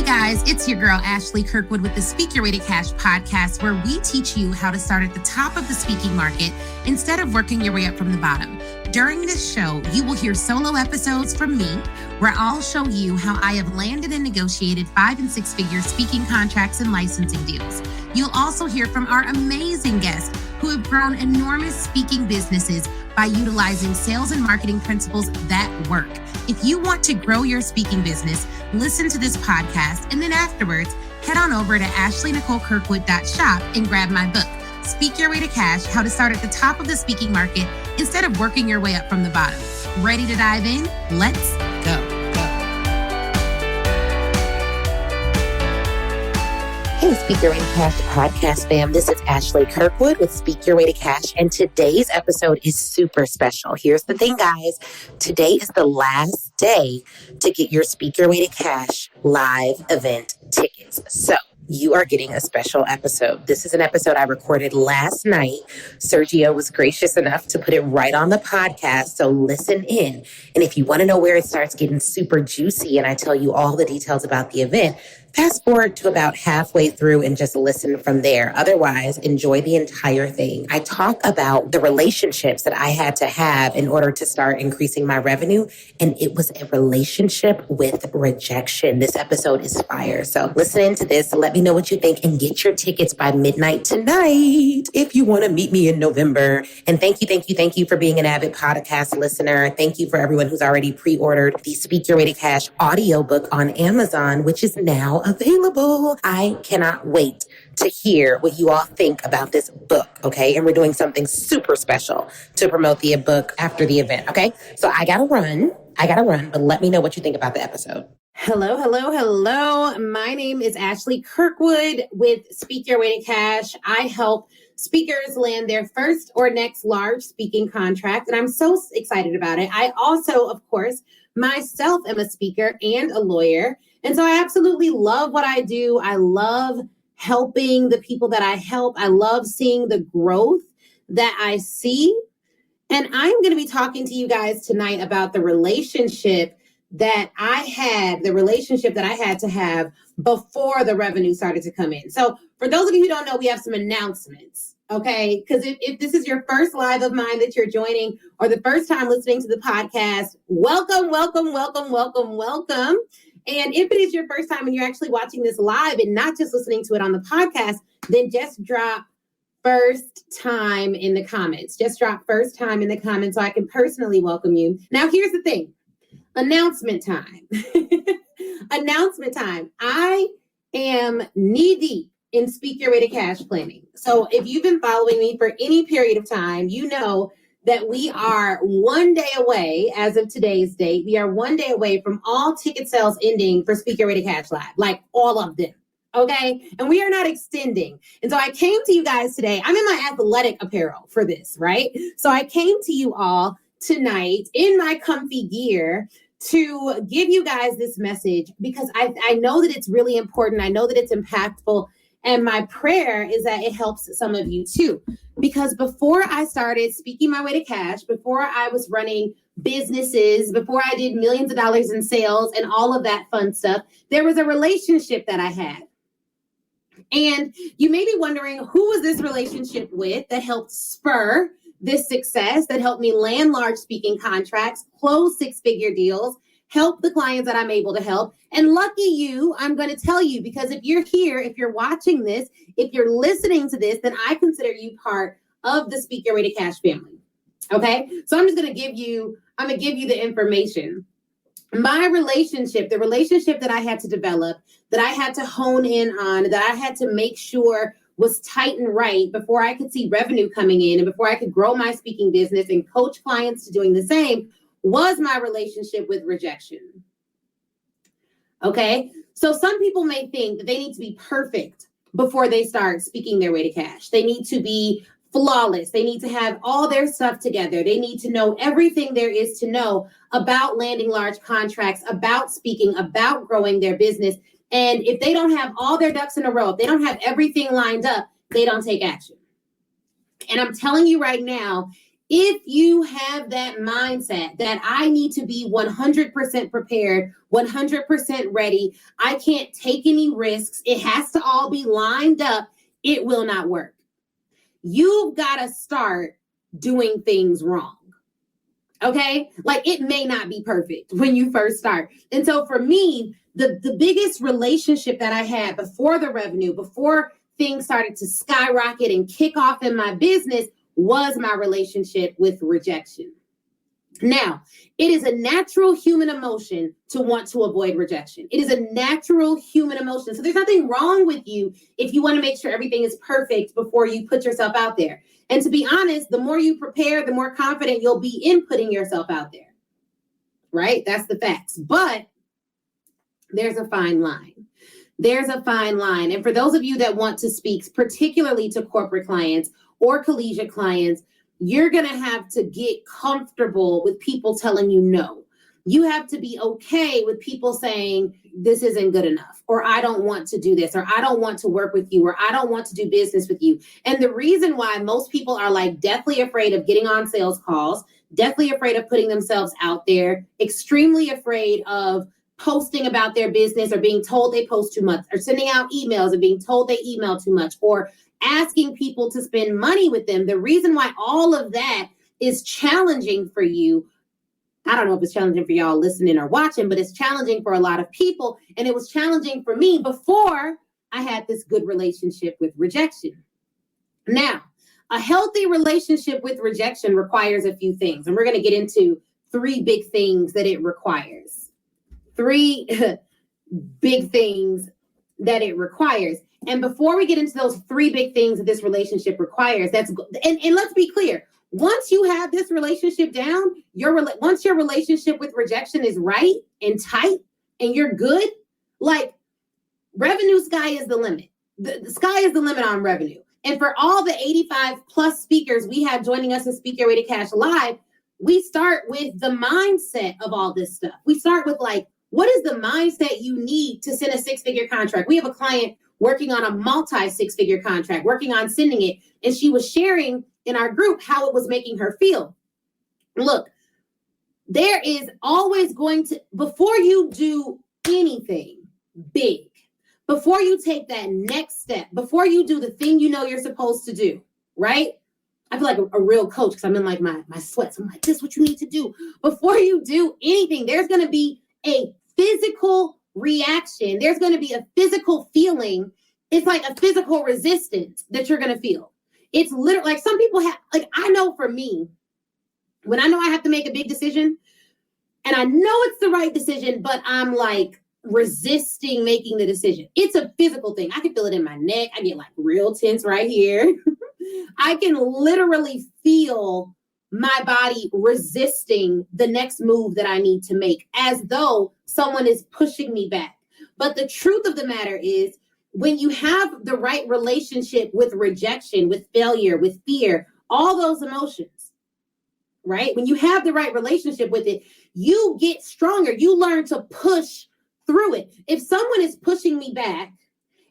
Hey guys, it's your girl Ashley Kirkwood with the Speak Your Way to Cash podcast, where we teach you how to start at the top of the speaking market instead of working your way up from the bottom. During this show, you will hear solo episodes from me, where I'll show you how I have landed and negotiated 5- and 6-figure speaking contracts and licensing deals. You'll also hear from our amazing guests who have grown enormous speaking businesses by utilizing sales and marketing principles that work. If you want to grow your speaking business, listen to this podcast, and then afterwards, head on over to ashleynicolekirkwood.shop and grab my book, Speak Your Way to Cash, How to Start at the Top of the Speaking Market instead of working your way up from the bottom. Ready to dive in? Let's go. Hey, Speak Your Way to Cash podcast fam. This is Ashley Kirkwood with Speak Your Way to Cash, and today's episode is super special. Here's the thing, guys. Today is the last day to get your Speak Your Way to Cash live event tickets. So you are getting a special episode. This is an episode I recorded last night. Sergio was gracious enough to put it right on the podcast, so listen in. And if you want to know where it starts getting super juicy and I tell you all the details about the event, fast forward to about halfway through and just listen from there. Otherwise, enjoy the entire thing. I talk about the relationships that I had to have in order to start increasing my revenue, and it was a relationship with rejection. This episode is fire. So listen into this, let me know what you think, and get your tickets by midnight tonight if you want to meet me in November. And thank you for being an avid podcast listener. Thank you for everyone who's already pre-ordered the Speak Your Way to Cash audiobook on Amazon, which is now available. I cannot wait to hear what you all think about this book, okay? And we're doing something super special to promote the book after the event, okay? So I gotta run, but let me know what you think about the episode. Hello. My name is Ashley Kirkwood with Speak Your Way to Cash. I help speakers land their first or next large speaking contract, and I'm so excited about it. I also, of course, myself am a speaker and a lawyer. And so I absolutely love what I do. I love helping the people that I help. I love seeing the growth that I see. And I'm going to be talking to you guys tonight about the relationship that I had to have before the revenue started to come in. So for those of you who don't know, we have some announcements, okay? Because if this is your first live of mine that you're joining or the first time listening to the podcast, welcome. And if it is your first time and you're actually watching this live and not just listening to it on the podcast, then just drop first time in the comments. Just drop first time in the comments so I can personally welcome you. Now, here's the thing. Announcement time. Announcement time. I am knee deep in Speak Your Way to Cash planning. So if you've been following me for any period of time, you know that we are one day away as of today's date. We are one day away from all ticket sales ending for Speak Your Way to Cash Live, like all of them. Okay. And we are not extending. And so I came to you guys today. I'm in my athletic apparel for this, right? So I came to you all tonight in my comfy gear to give you guys this message because I know that it's really important. I know that it's impactful. And my prayer is that it helps some of you too. Because before I started speaking my way to cash, before I was running businesses, before I did millions of dollars in sales and all of that fun stuff, there was a relationship that I had. And you may be wondering, who was this relationship with that helped spur this success, that helped me land large speaking contracts, close 6-figure deals, help the clients that I'm able to help. And lucky you, I'm going to tell you, because if you're here, if you're watching this, if you're listening to this, then I consider you part of the Speak Your Way to Cash family. Okay. So I'm just going to give you the information. My relationship, the relationship that I had to develop, that I had to hone in on, that I had to make sure was tight and right before I could see revenue coming in and before I could grow my speaking business and coach clients to doing the same, was my relationship with rejection. Okay. So some people may think that they need to be perfect before they start speaking their way to cash. They need to be flawless. They need to have all their stuff together. They need to know everything there is to know about landing large contracts, about speaking, about growing their business. And if they don't have all their ducks in a row, if they don't have everything lined up, they don't take action. And I'm telling you right now, If you have that mindset that I need to be 100% prepared, 100% ready, I can't take any risks, it has to all be lined up, it will not work. You've got to start doing things wrong. Okay? Like, it may not be perfect when you first start. And so for me, the biggest relationship that I had before the revenue, before things started to skyrocket and kick off in my business, was my relationship with rejection. Now, it is a natural human emotion to want to avoid rejection. It is a natural human emotion. So there's nothing wrong with you if you want to make sure everything is perfect before you put yourself out there. And to be honest, the more you prepare, the more confident you'll be in putting yourself out there. Right? That's the facts. But there's a fine line. There's a fine line. And for those of you that want to speak, particularly to corporate clients or collegiate clients, you're going to have to get comfortable with people telling you no. You have to be okay with people saying, this isn't good enough, or I don't want to do this, or I don't want to work with you, or I don't want to do business with you. And the reason why most people are like deathly afraid of getting on sales calls, deathly afraid of putting themselves out there, extremely afraid of posting about their business, or being told they post too much, or sending out emails and being told they email too much, or asking people to spend money with them. The reason why all of that is challenging for you, I don't know if it's challenging for y'all listening or watching, but it's challenging for a lot of people. And it was challenging for me before I had this good relationship with rejection. Now, a healthy relationship with rejection requires a few things. And we're going to get into 3 big things that it requires. 3 big things that it requires. And before we get into those 3 big things that this relationship requires, and let's be clear, once you have this relationship down, once your relationship with rejection is right and tight and you're good, like, revenue sky is the limit. The sky is the limit on revenue. And for all the 85 plus speakers we have joining us in Speak Your Way to Cash Live, we start with the mindset of all this stuff. We start with, like, what is the mindset you need to send a 6-figure contract? We have a client working on a multi-6-figure contract, working on sending it. And she was sharing in our group how it was making her feel. Look, there is always going to, before you do anything big, before you take that next step, before you do the thing you know you're supposed to do, right? I feel like a real coach because I'm in like my sweats. I'm like, this is what you need to do. Before you do anything, there's going to be a physical reaction. There's going to be a physical feeling. It's like a physical resistance that you're going to feel. It's literally like some people have, like, I know for me, when I know I have to make a big decision and I know it's the right decision, but I'm like resisting making the decision. It's a physical thing. I can feel it in my neck. I get like real tense right here. I can literally feel my body resisting the next move that I need to make, as though someone is pushing me back. But the truth of the matter is, when you have the right relationship with rejection, with failure, with fear, all those emotions, right? When you have the right relationship with it, you get stronger. You learn to push through it. If someone is pushing me back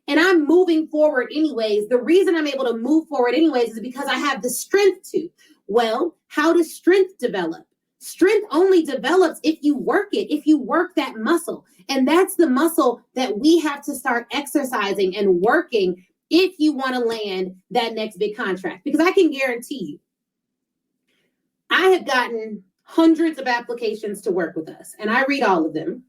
and I'm moving forward anyways, the reason I'm able to move forward anyways is because I have the strength to. Well, how does strength develop? Strength only develops if you work it, if you work that muscle. And that's the muscle that we have to start exercising and working if you want to land that next big contract. Because I can guarantee you, I have gotten hundreds of applications to work with us, and I read all of them.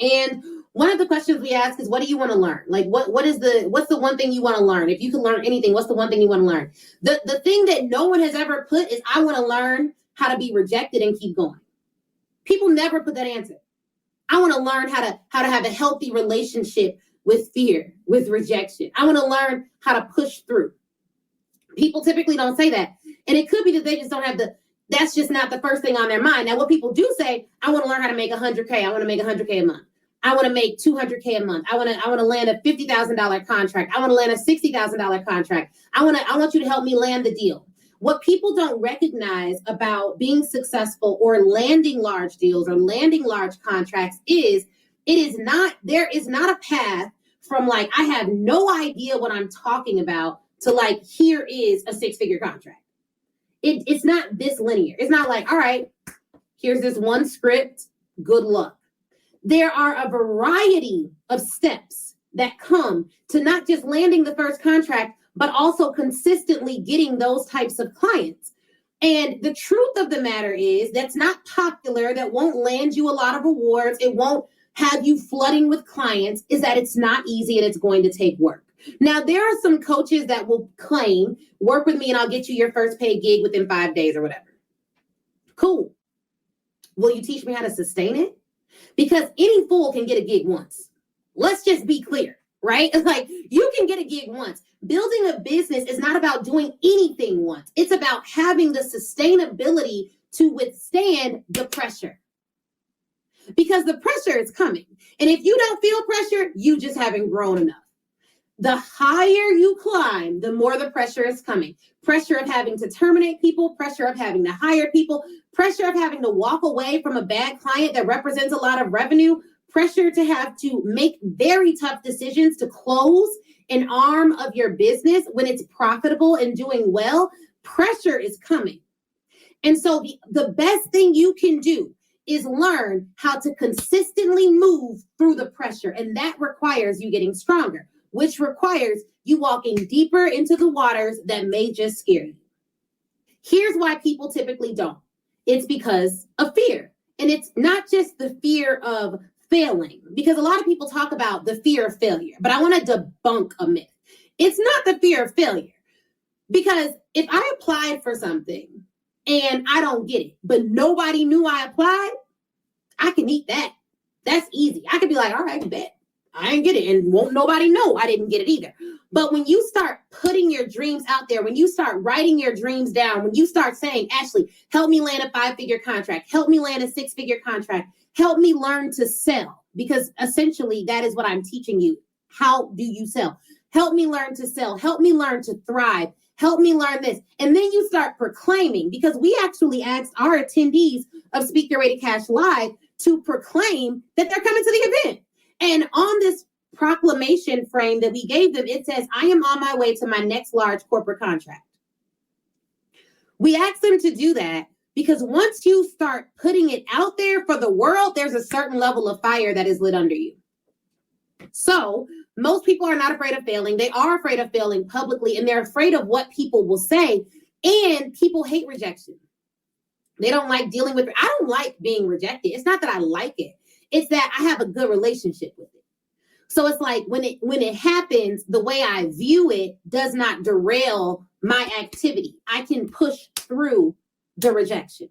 And one of the questions we ask is, what do you want to learn? Like, what's the one thing you want to learn? If you can learn anything, what's the one thing you want to learn? The thing that no one has ever put is, I want to learn how to be rejected and keep going. People never put that answer. I want to learn how to have a healthy relationship with fear, with rejection. I want to learn how to push through. People typically don't say that. And it could be that they just don't have that's just not the first thing on their mind. Now, what people do say, I want to learn how to make $100K. I want to make $100K a month. I want to make $200K a month. I want to land a $50,000 contract. I want to land a $60,000 contract. I want you to help me land the deal. What people don't recognize about being successful or landing large deals or landing large contracts is there is not a path from like, I have no idea what I'm talking about to like, here is a 6-figure contract. It's not this linear. It's not like, all right, here's this one script, good luck. There are a variety of steps that come to not just landing the first contract, but also consistently getting those types of clients. And the truth of the matter is that's not popular, that won't land you a lot of awards, it won't have you flooding with clients, is that it's not easy and it's going to take work. Now, there are some coaches that will claim, work with me and I'll get you your first paid gig within 5 days or whatever. Cool. Will you teach me how to sustain it? Because any fool can get a gig once. Let's just be clear, right? Like, you can get a gig once. Building a business is not about doing anything once. It's about having the sustainability to withstand the pressure. Because the pressure is coming. And if you don't feel pressure, you just haven't grown enough. The higher you climb, the more the pressure is coming. Pressure of having to terminate people, pressure of having to hire people, pressure of having to walk away from a bad client that represents a lot of revenue, pressure to have to make very tough decisions to close an arm of your business when it's profitable and doing well. Pressure is coming. And so the best thing you can do is learn how to consistently move through the pressure. And that requires you getting stronger, which requires you walking deeper into the waters that may just scare you. Here's why people typically don't. It's because of fear. And it's not just the fear of failing, because a lot of people talk about the fear of failure, but I want to debunk a myth. It's not the fear of failure, because if I applied for something and I don't get it, but nobody knew I applied, I can eat that. That's easy. I could be like, all right, bet. I didn't get it, and won't nobody know I didn't get it either. But when you start putting your dreams out there, when you start writing your dreams down, when you start saying, Ashley, help me land a 5-figure contract, help me land a 6-figure contract, help me learn to sell, because essentially that is what I'm teaching you. How do you sell? Help me learn to sell. Help me learn to thrive. Help me learn this. And then you start proclaiming, because we actually asked our attendees of Speak Your Way to Cash Live to proclaim that they're coming to the event. And on this proclamation frame that we gave them, it says, I am on my way to my next large corporate contract. We asked them to do that because once you start putting it out there for the world, there's a certain level of fire that is lit under you. So most people are not afraid of failing. They are afraid of failing publicly, and they're afraid of what people will say. And people hate rejection. They don't like dealing with it. I don't like being rejected. It's not that I like it. It's that I have a good relationship with it. So it's like when it happens, the way I view it does not derail my activity. I can push through the rejection.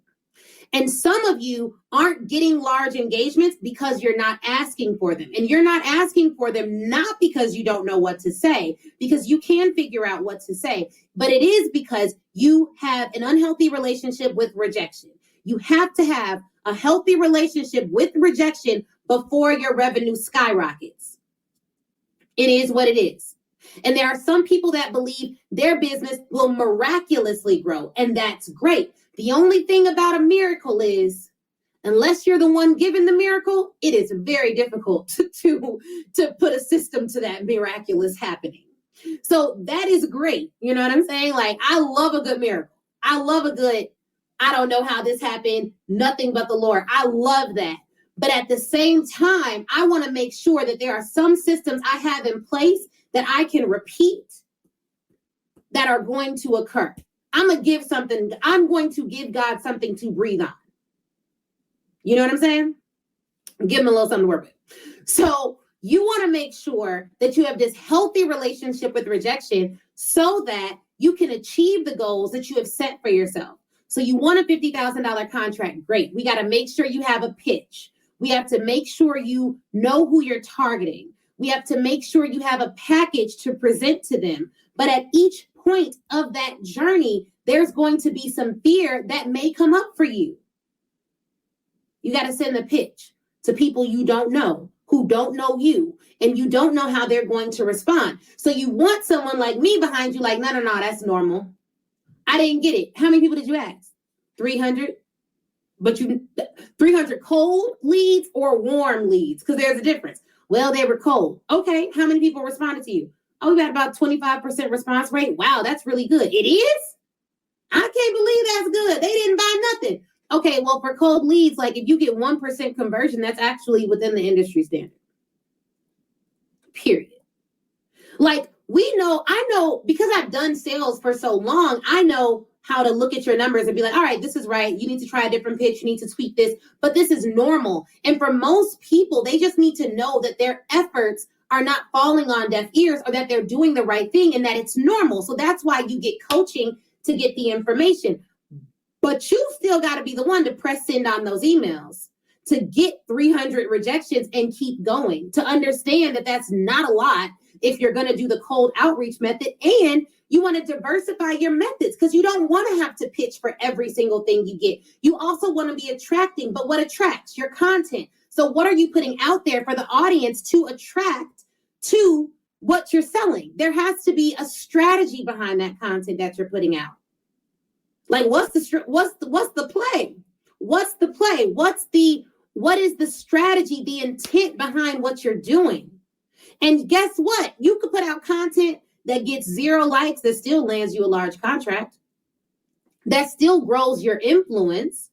And some of you aren't getting large engagements because you're not asking for them. And you're not asking for them not because you don't know what to say, because you can figure out what to say, but it is because you have an unhealthy relationship with rejection. You have to have a healthy relationship with rejection before your revenue skyrockets. It is what it is. And there are some people that believe their business will miraculously grow, and that's great. The only thing about a miracle is, unless you're the one giving the miracle, it is very difficult to put a system to that miraculous happening. So that is great. You know what I'm saying? Like, I love a good miracle. I love a good, I don't know how this happened, nothing but the Lord. I love that. But at the same time, I want to make sure that there are some systems I have in place that I can repeat that are going to occur. I'm going to give God something to breathe on. You know what I'm saying? Give him a little something to work with. So you want to make sure that you have this healthy relationship with rejection so that you can achieve the goals that you have set for yourself. So you want a $50,000 contract. Great. We got to make sure you have a pitch. We have to make sure you know who you're targeting. We have to make sure you have a package to present to them. But at each point of that journey, there's going to be some fear that may come up for you. You got to send the pitch to people you don't know, who don't know you, and you don't know how they're going to respond. So you want someone like me behind you, like, no, that's normal. I didn't get it. How many people did you ask? 300? But 300 cold leads or warm leads? Because there's a difference. Well, they were cold. Okay, how many people responded to you? Oh, we got about 25% response rate. Wow, that's really good. It is? I can't believe that's good. They didn't buy nothing. Okay, well, for cold leads, like if you get 1% conversion, that's actually within the industry standard. Period. Like I know because I've done sales for so long, I know how to look at your numbers and be like, all right, this is right. You need to try a different pitch. You need to tweak this, but this is normal. And for most people, they just need to know that their efforts are not falling on deaf ears or that they're doing the right thing and that it's normal. So that's why you get coaching to get the information. But you still got to be the one to press send on those emails to get 300 rejections and keep going, to understand that that's not a lot if you're going to do the cold outreach method, and you want to diversify your methods because you don't want to have to pitch for every single thing you get. You also want to be attracting, but what attracts? Your content. So what are you putting out there for the audience to attract to what you're selling? There has to be a strategy behind that content that you're putting out. Like what's the play? What's the play? What is the strategy, the intent behind what you're doing? And guess what? You could put out content that gets 0 likes that still lands you a large contract, that still grows your influence.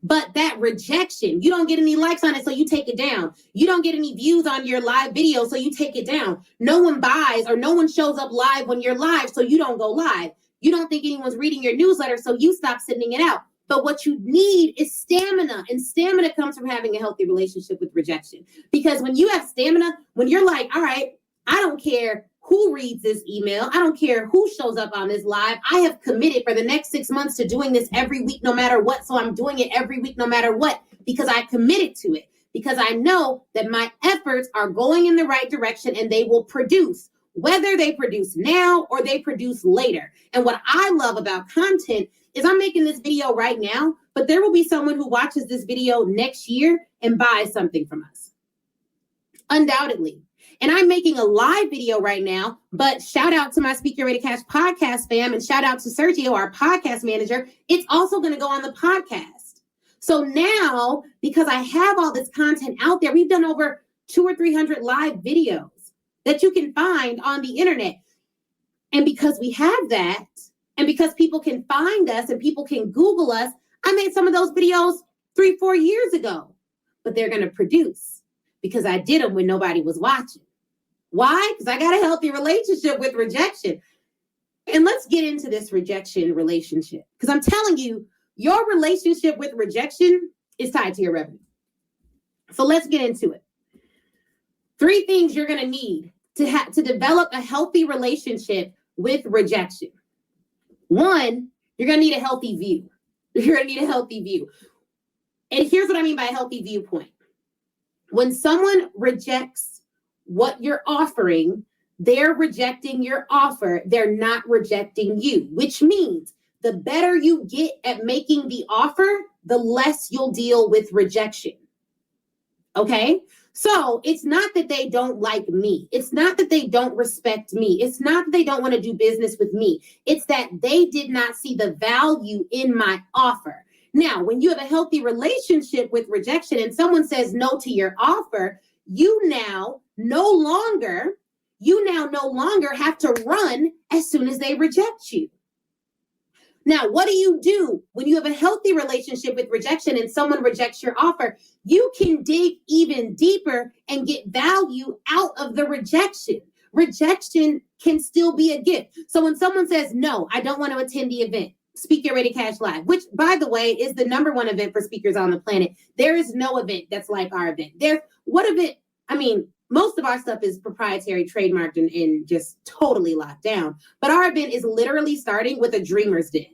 But that rejection, you don't get any likes on it, so you take it down. You don't get any views on your live video, so you take it down. No one buys or no one shows up live when you're live, so you don't go live. You don't think anyone's reading your newsletter, so you stop sending it out. But what you need is stamina, and stamina comes from having a healthy relationship with rejection. Because when you have stamina, when you're like, all right, I don't care who reads this email, I don't care who shows up on this live, I have committed for the next 6 months to doing this every week, no matter what. So I'm doing it every week, no matter what, because I committed to it, because I know that my efforts are going in the right direction and they will produce, whether they produce now or they produce later. And what I love about content is I'm making this video right now, but there will be someone who watches this video next year and buys something from us. Undoubtedly. And I'm making a live video right now, but shout out to my Speak Your Way to Cash podcast fam, and shout out to Sergio, our podcast manager. It's also going to go on the podcast. So now, because I have all this content out there, we've done over 200 or 300 live videos that you can find on the internet. And because we have that, and because people can find us and people can Google us, I made some of those videos 3-4 years ago, but they're going to produce because I did them when nobody was watching. Why? Because I got a healthy relationship with rejection. And let's get into this rejection relationship, because I'm telling you, your relationship with rejection is tied to your revenue. So let's get into it. 3 things you're going to need to develop a healthy relationship with rejection. 1, you're going to need a healthy view. You're going to need a healthy view. And here's what I mean by a healthy viewpoint. When someone rejects what you're offering, they're rejecting your offer. They're not rejecting you, which means the better you get at making the offer, the less you'll deal with rejection. Okay? So it's not that they don't like me. It's not that they don't respect me. It's not that they don't want to do business with me. It's that they did not see the value in my offer. Now, when you have a healthy relationship with rejection and someone says no to your offer, you now no longer have to run as soon as they reject you. Now, what do you do when you have a healthy relationship with rejection and someone rejects your offer? You can dig even deeper and get value out of the rejection. Rejection can still be a gift. So when someone says, no, I don't want to attend the event, Speak Your Way to Cash Live, which, by the way, is the #1 event for speakers on the planet. There is no event that's like our event. Most of our stuff is proprietary, trademarked, and just totally locked down. But our event is literally starting with a dreamer's den.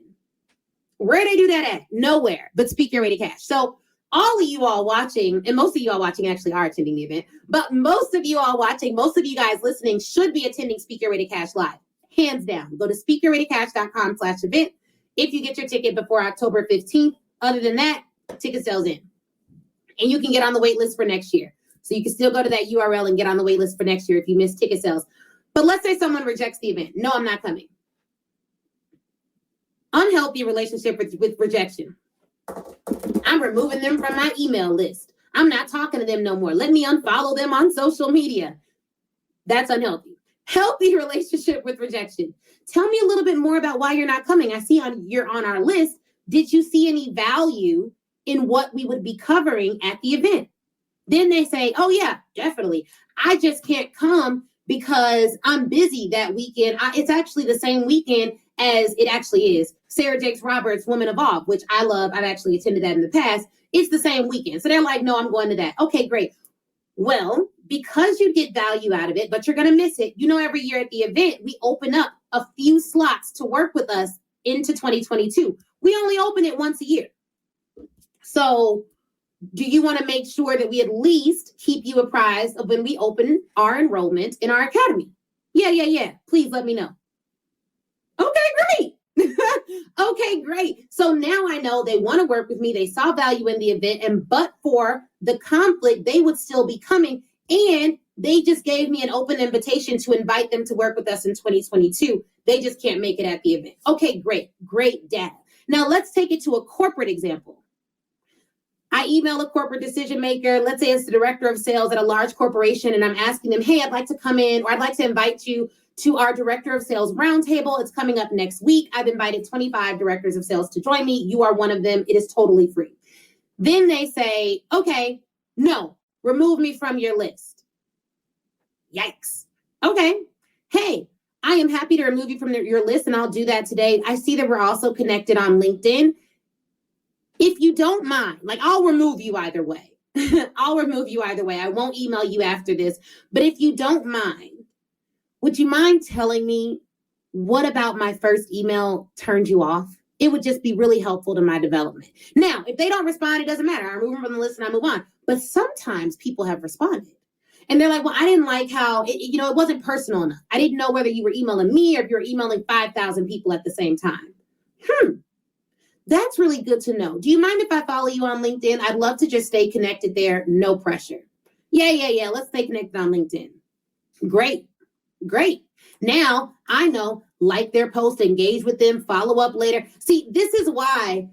Where they do that at? Nowhere, but Speak Your Way to Cash. So all of you all watching, and most of you all watching actually are attending the event, but most of you all watching, most of you guys listening should be attending Speak Your Way to Cash Live. Hands down. Go to speakyourwaytocash.com/event if you get your ticket before October 15th. Other than that, ticket sales in. And you can get on the wait list for next year. So you can still go to that URL and get on the wait list for next year if you miss ticket sales. But let's say someone rejects the event. No, I'm not coming. Unhealthy relationship with rejection. I'm removing them from my email list. I'm not talking to them no more. Let me unfollow them on social media. That's unhealthy. Healthy relationship with rejection. Tell me a little bit more about why you're not coming. I see you're on our list. Did you see any value in what we would be covering at the event? Then they say, oh yeah, definitely. I just can't come because I'm busy that weekend. It's actually the same weekend as it actually is Sarah Jakes Roberts' Women Evolve, which I love. I've actually attended that in the past. It's the same weekend. So they're like, no, I'm going to that. Okay, great. Well, because you get value out of it, but you're going to miss it. Every year at the event, we open up a few slots to work with us into 2022. We only open it once a year. So do you want to make sure that we at least keep you apprised of when we open our enrollment in our academy? Yeah. Please let me know. Okay, great. Okay, great. So now I know they want to work with me. They saw value in the event, and but for the conflict, they would still be coming. And they just gave me an open invitation to invite them to work with us in 2022. They just can't make it at the event. Okay, great data. Now let's take it to a corporate example. I email a corporate decision maker. Let's say it's the director of sales at a large corporation, and I'm asking them, hey, I'd like to come in, or I'd like to invite you to our director of sales roundtable. It's coming up next week. I've invited 25 directors of sales to join me. You are one of them. It is totally free. Then they say, okay, no, remove me from your list. Yikes. Okay. Hey, I am happy to remove you from your list, and I'll do that today. I see that we're also connected on LinkedIn. If you don't mind, I'll remove you either way. I'll remove you either way. I won't email you after this. But if you don't mind, would you mind telling me what about my first email turned you off? It would just be really helpful to my development. Now, if they don't respond, it doesn't matter. I remove them from the list and I move on. But sometimes people have responded. And they're like, well, I didn't like how, it wasn't personal enough. I didn't know whether you were emailing me or if you were emailing 5,000 people at the same time. That's really good to know. Do you mind if I follow you on LinkedIn? I'd love to just stay connected there. No pressure. Yeah. Let's stay connected on LinkedIn. Great. Now I know, like their post, engage with them, follow up later. See, this is why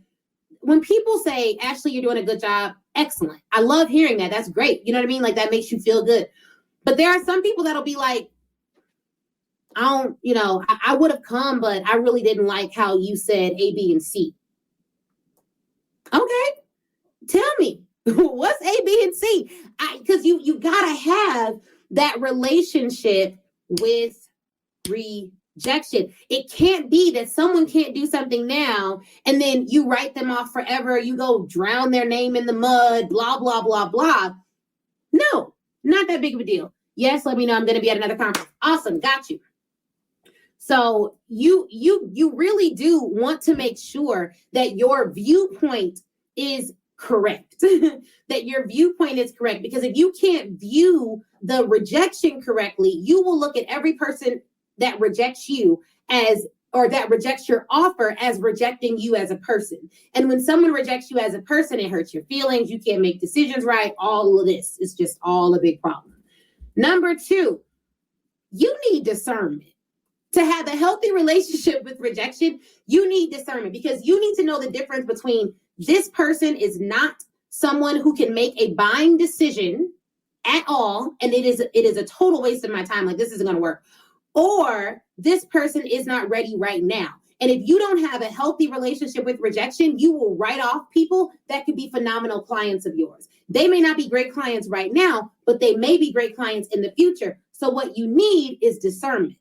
when people say, Ashley, you're doing a good job. Excellent. I love hearing that. That's great. You know what I mean? That makes you feel good. But there are some people that'll be like, I would have come, but I really didn't like how you said A, B, and C. Okay, tell me what's A, B, and C? Because you gotta have that relationship with rejection. It can't be that someone can't do something now and then you write them off forever. You go drown their name in the mud, blah, blah, blah, blah. No, not that big of a deal. Yes, let me know. I'm going to be at another conference. Awesome, got you. So you really do want to make sure that your viewpoint is correct, that your viewpoint is correct, because if you can't view the rejection correctly, you will look at every person that rejects you or that rejects your offer as rejecting you as a person. And when someone rejects you as a person, it hurts your feelings. You can't make decisions right. All of this is just all a big problem. Number 2, you need discernment. To have a healthy relationship with rejection, you need discernment, because you need to know the difference between this person is not someone who can make a buying decision at all, and it is a total waste of my time. This isn't going to work. Or this person is not ready right now. And if you don't have a healthy relationship with rejection, you will write off people that could be phenomenal clients of yours. They may not be great clients right now, but they may be great clients in the future. So what you need is discernment.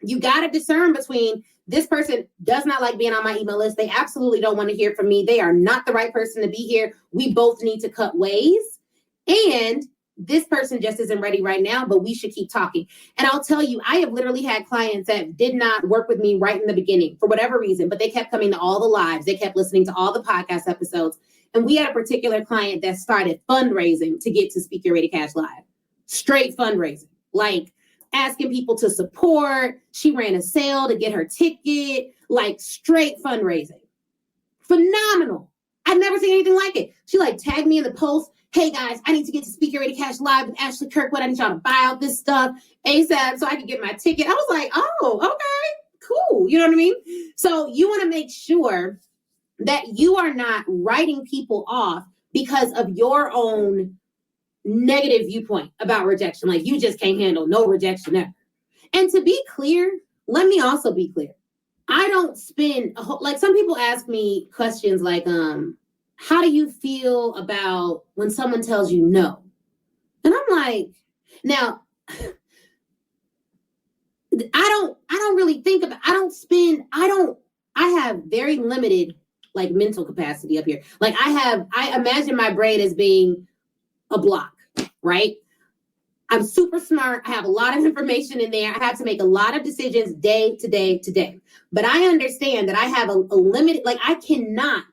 You got to discern between this person does not like being on my email list. They absolutely don't want to hear from me. They are not the right person to be here. We both need to cut ways. And this person just isn't ready right now, but we should keep talking. And I'll tell you, I have literally had clients that did not work with me right in the beginning for whatever reason, but they kept coming to all the lives. They kept listening to all the podcast episodes. And we had a particular client that started fundraising to get to Speak Your Way to Cash Live. Straight fundraising, asking people to support. She ran a sale to get her ticket, straight fundraising. Phenomenal. I've never seen anything like it. She tagged me in the post. Hey guys, I need to get to Speak Your Way to Cash Live with Ashley Kirkwood. I need y'all to buy out this stuff ASAP so I can get my ticket. I was like, oh, okay, cool. You know what I mean? So you want to make sure that you are not writing people off because of your own negative viewpoint about rejection. You just can't handle no rejection ever. And to be clear, let me also be clear. I don't spend like some people ask me questions like, how do you feel about when someone tells you no? And I'm like, now, I don't really think about, I have very limited like mental capacity up here. Like I imagine my brain as being a block, right? I'm super smart. I have a lot of information in there. I have to make a lot of decisions day to day to day. But I understand that I have a limited, like I cannot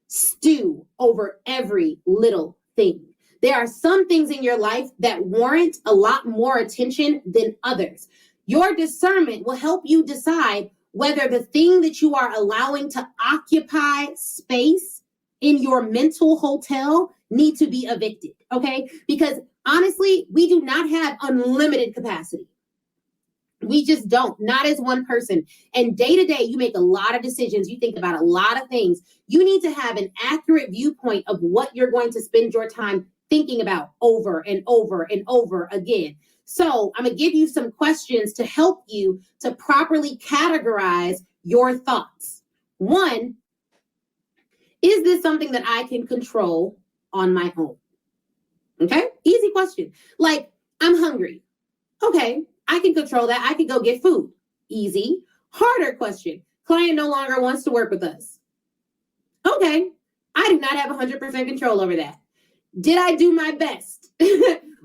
stew over every little thing. There are some things in your life that warrant a lot more attention than others. Your discernment will help you decide whether the thing that you are allowing to occupy space in your mental hotel need to be evicted, okay? Because honestly, we do not have unlimited capacity. We just don't, not as one person. And day to day, you make a lot of decisions. You think about a lot of things. You need to have an accurate viewpoint of what you're going to spend your time thinking about over and over and over again. So I'm going to give you some questions to help you to properly categorize your thoughts. One, is this something that I can control on my own? Okay, easy question. Like, I'm hungry. Okay, I can control that. I can go get food. Easy. Harder question. Client no longer wants to work with us. Okay, I do not have 100% control over that. Did I do my best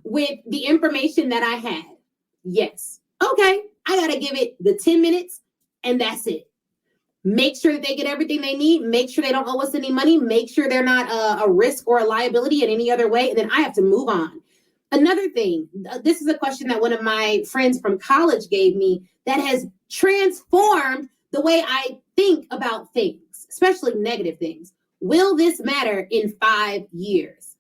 with the information that I had? Yes. Okay, I got to give it the 10 minutes and that's it. Make sure that they get everything they need. Make sure they don't owe us any money. Make sure they're not a risk or a liability in any other way. And then I have to move on. Another thing, this is a question that one of my friends from college gave me that has transformed the way I think about things, especially negative things. Will this matter in 5 years?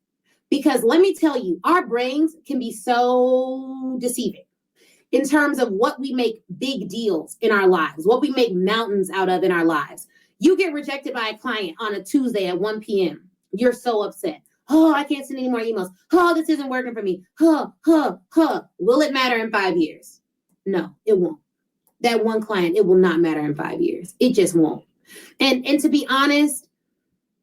Because let me tell you, our brains can be so deceiving in terms of what we make big deals in our lives, what we make mountains out of in our lives. You get rejected by a client on a Tuesday at 1 p.m. You're so upset. Oh, I can't send any more emails. Oh, this isn't working for me. Will it matter in 5 years? No, it won't. That one client, it will not matter in 5 years. It just won't. And to be honest,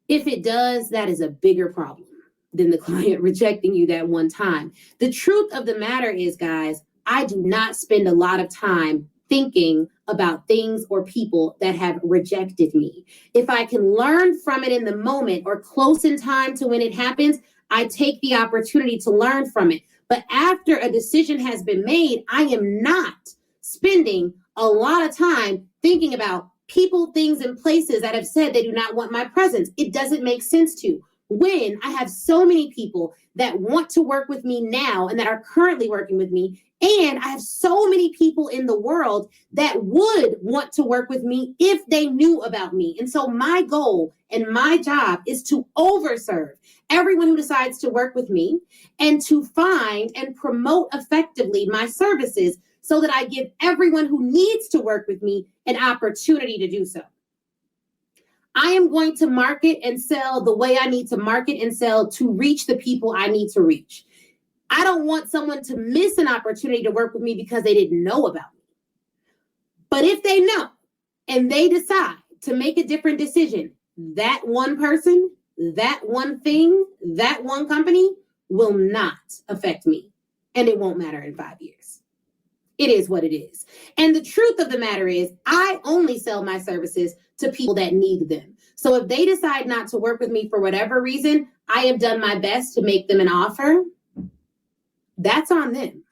if it does, that is a bigger problem than the client rejecting you that one time. The truth of the matter is, guys, I do not spend a lot of time thinking about things or people that have rejected me. If I can learn from it in the moment or close in time to when it happens, I take the opportunity to learn from it. But after a decision has been made, I am not spending a lot of time thinking about people, things, and places that have said they do not want my presence. It doesn't make sense to. When I have so many people that want to work with me now and that are currently working with me, and I have so many people in the world that would want to work with me if they knew about me. And so my goal and my job is to overserve everyone who decides to work with me and to find and promote effectively my services so that I give everyone who needs to work with me an opportunity to do so. I am going to market and sell the way I need to market and sell to reach the people I need to reach. I don't want someone to miss an opportunity to work with me because they didn't know about me. But if they know and they decide to make a different decision, that one person, that one thing, that one company will not affect me. And it won't matter in 5 years. It is what it is. And the truth of the matter is, I only sell my services to people that need them. So if they decide not to work with me for whatever reason, I have done my best to make them an offer. That's on them.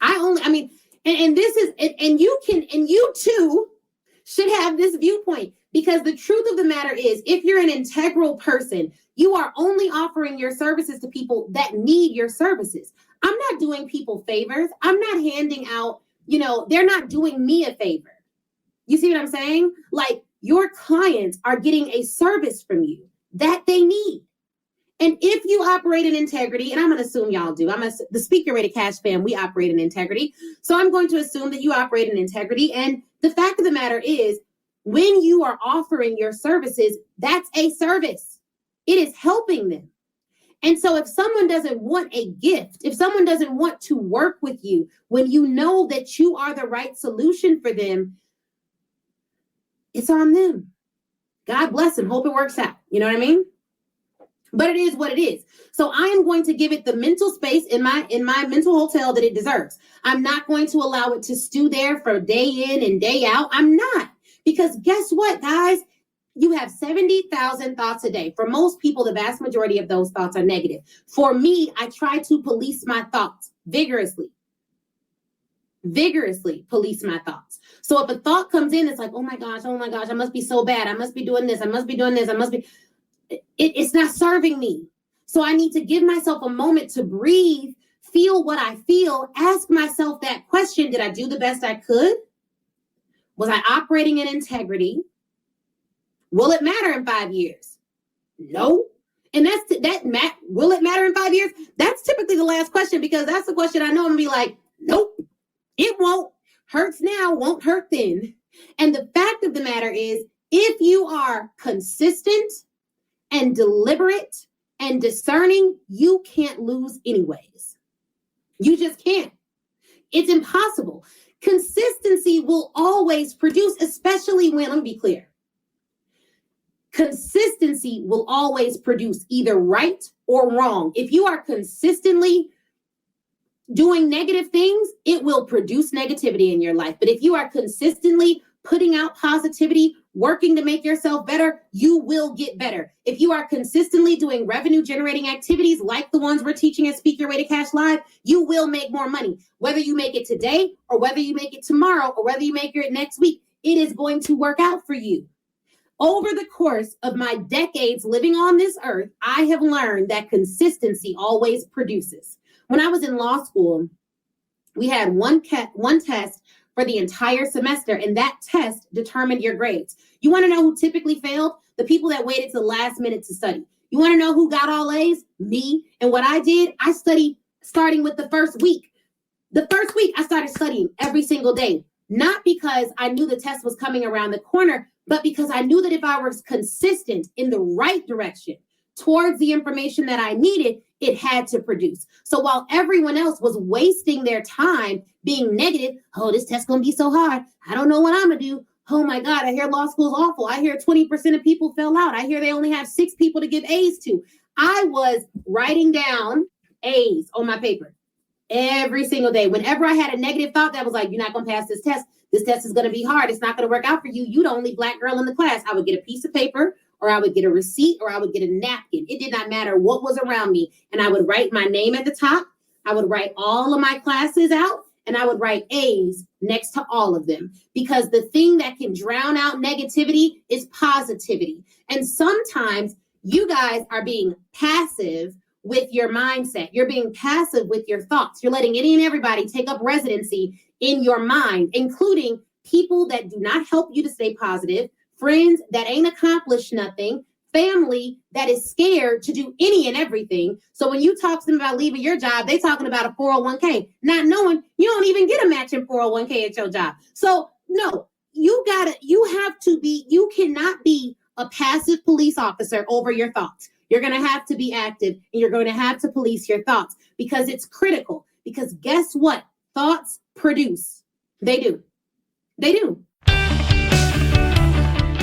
And this is, and you too should have this viewpoint, because the truth of the matter is, if you're an integral person, you are only offering your services to people that need your services. I'm not doing people favors. I'm not handing out, they're not doing me a favor. You see what I'm saying? Like, your clients are getting a service from you that they need. And if you operate in integrity, and I'm going to assume y'all do, the Speaker Rated Cash fam, we operate in integrity. So I'm going to assume that you operate in integrity. And the fact of the matter is, when you are offering your services, that's a service. It is helping them. And so if someone doesn't want a gift, if someone doesn't want to work with you, when you know that you are the right solution for them, it's on them. God bless them. Hope it works out. You know what I mean? But it is what it is. So I am going to give it the mental space in my mental hotel that it deserves. I'm not going to allow it to stew there for day in and day out. I'm not. Because guess what, guys? You have 70,000 thoughts a day. For most people, the vast majority of those thoughts are negative. For me, I try to police my thoughts vigorously police my thoughts. So if a thought comes in, it's like, oh my gosh, I must be so bad. I must be doing this. It's not serving me. So I need to give myself a moment to breathe, feel what I feel, ask myself that question. Did I do the best I could? Was I operating in integrity? Will it matter in 5 years? No. And will it matter in 5 years? That's typically the last question, because that's the question I know I'm gonna be like, nope, it won't. Hurts now, won't hurt then. And the fact of the matter is, if you are consistent and deliberate and discerning, you can't lose anyways. You just can't. It's impossible. Consistency will always produce, especially when, let me be clear, consistency will always produce either right or wrong. If you are consistently doing negative things, it will produce negativity in your life. But if you are consistently putting out positivity, working to make yourself better, you will get better. If you are consistently doing revenue generating activities like the ones we're teaching at Speak Your Way to Cash Live, you will make more money. Whether you make it today or whether you make it tomorrow or whether you make it next week, it is going to work out for you. Over the course of my decades living on this earth, I have learned that consistency always produces. When I was in law school, we had one test for the entire semester, and that test determined your grades. You want to know who typically failed? The people that waited to the last minute to study. You want to know who got all A's? Me. And what I did, I studied starting with the first week. The first week, I started studying every single day, not because I knew the test was coming around the corner, but because I knew that if I was consistent in the right direction towards the information that I needed, it had to produce. So while everyone else was wasting their time being negative, oh, this test's going to be so hard. I don't know what I'm going to do. Oh my God, I hear law school's awful. I hear 20% of people fell out. I hear they only have 6 people to give A's to. I was writing down A's on my paper every single day. Whenever I had a negative thought that was like, you're not going to pass this test. This test is going to be hard. It's not going to work out for you. You're the only Black girl in the class. I would get a piece of paper, or I would get a receipt, or I would get a napkin. It did not matter what was around me. And I would write my name at the top. I would write all of my classes out, and I would write A's next to all of them. Because the thing that can drown out negativity is positivity. And sometimes you guys are being passive with your mindset. You're being passive with your thoughts. You're letting any and everybody take up residency in your mind, including people that do not help you to stay positive, friends that ain't accomplished nothing, family that is scared to do any and everything. So when you talk to them about leaving your job, they talking about a 401k, not knowing you don't even get a matching 401k at your job. So no, you cannot be a passive police officer over your thoughts. You're going to have to be active, and you're going to have to police your thoughts, because it's critical. Because guess what? Thoughts produce. They do. They do.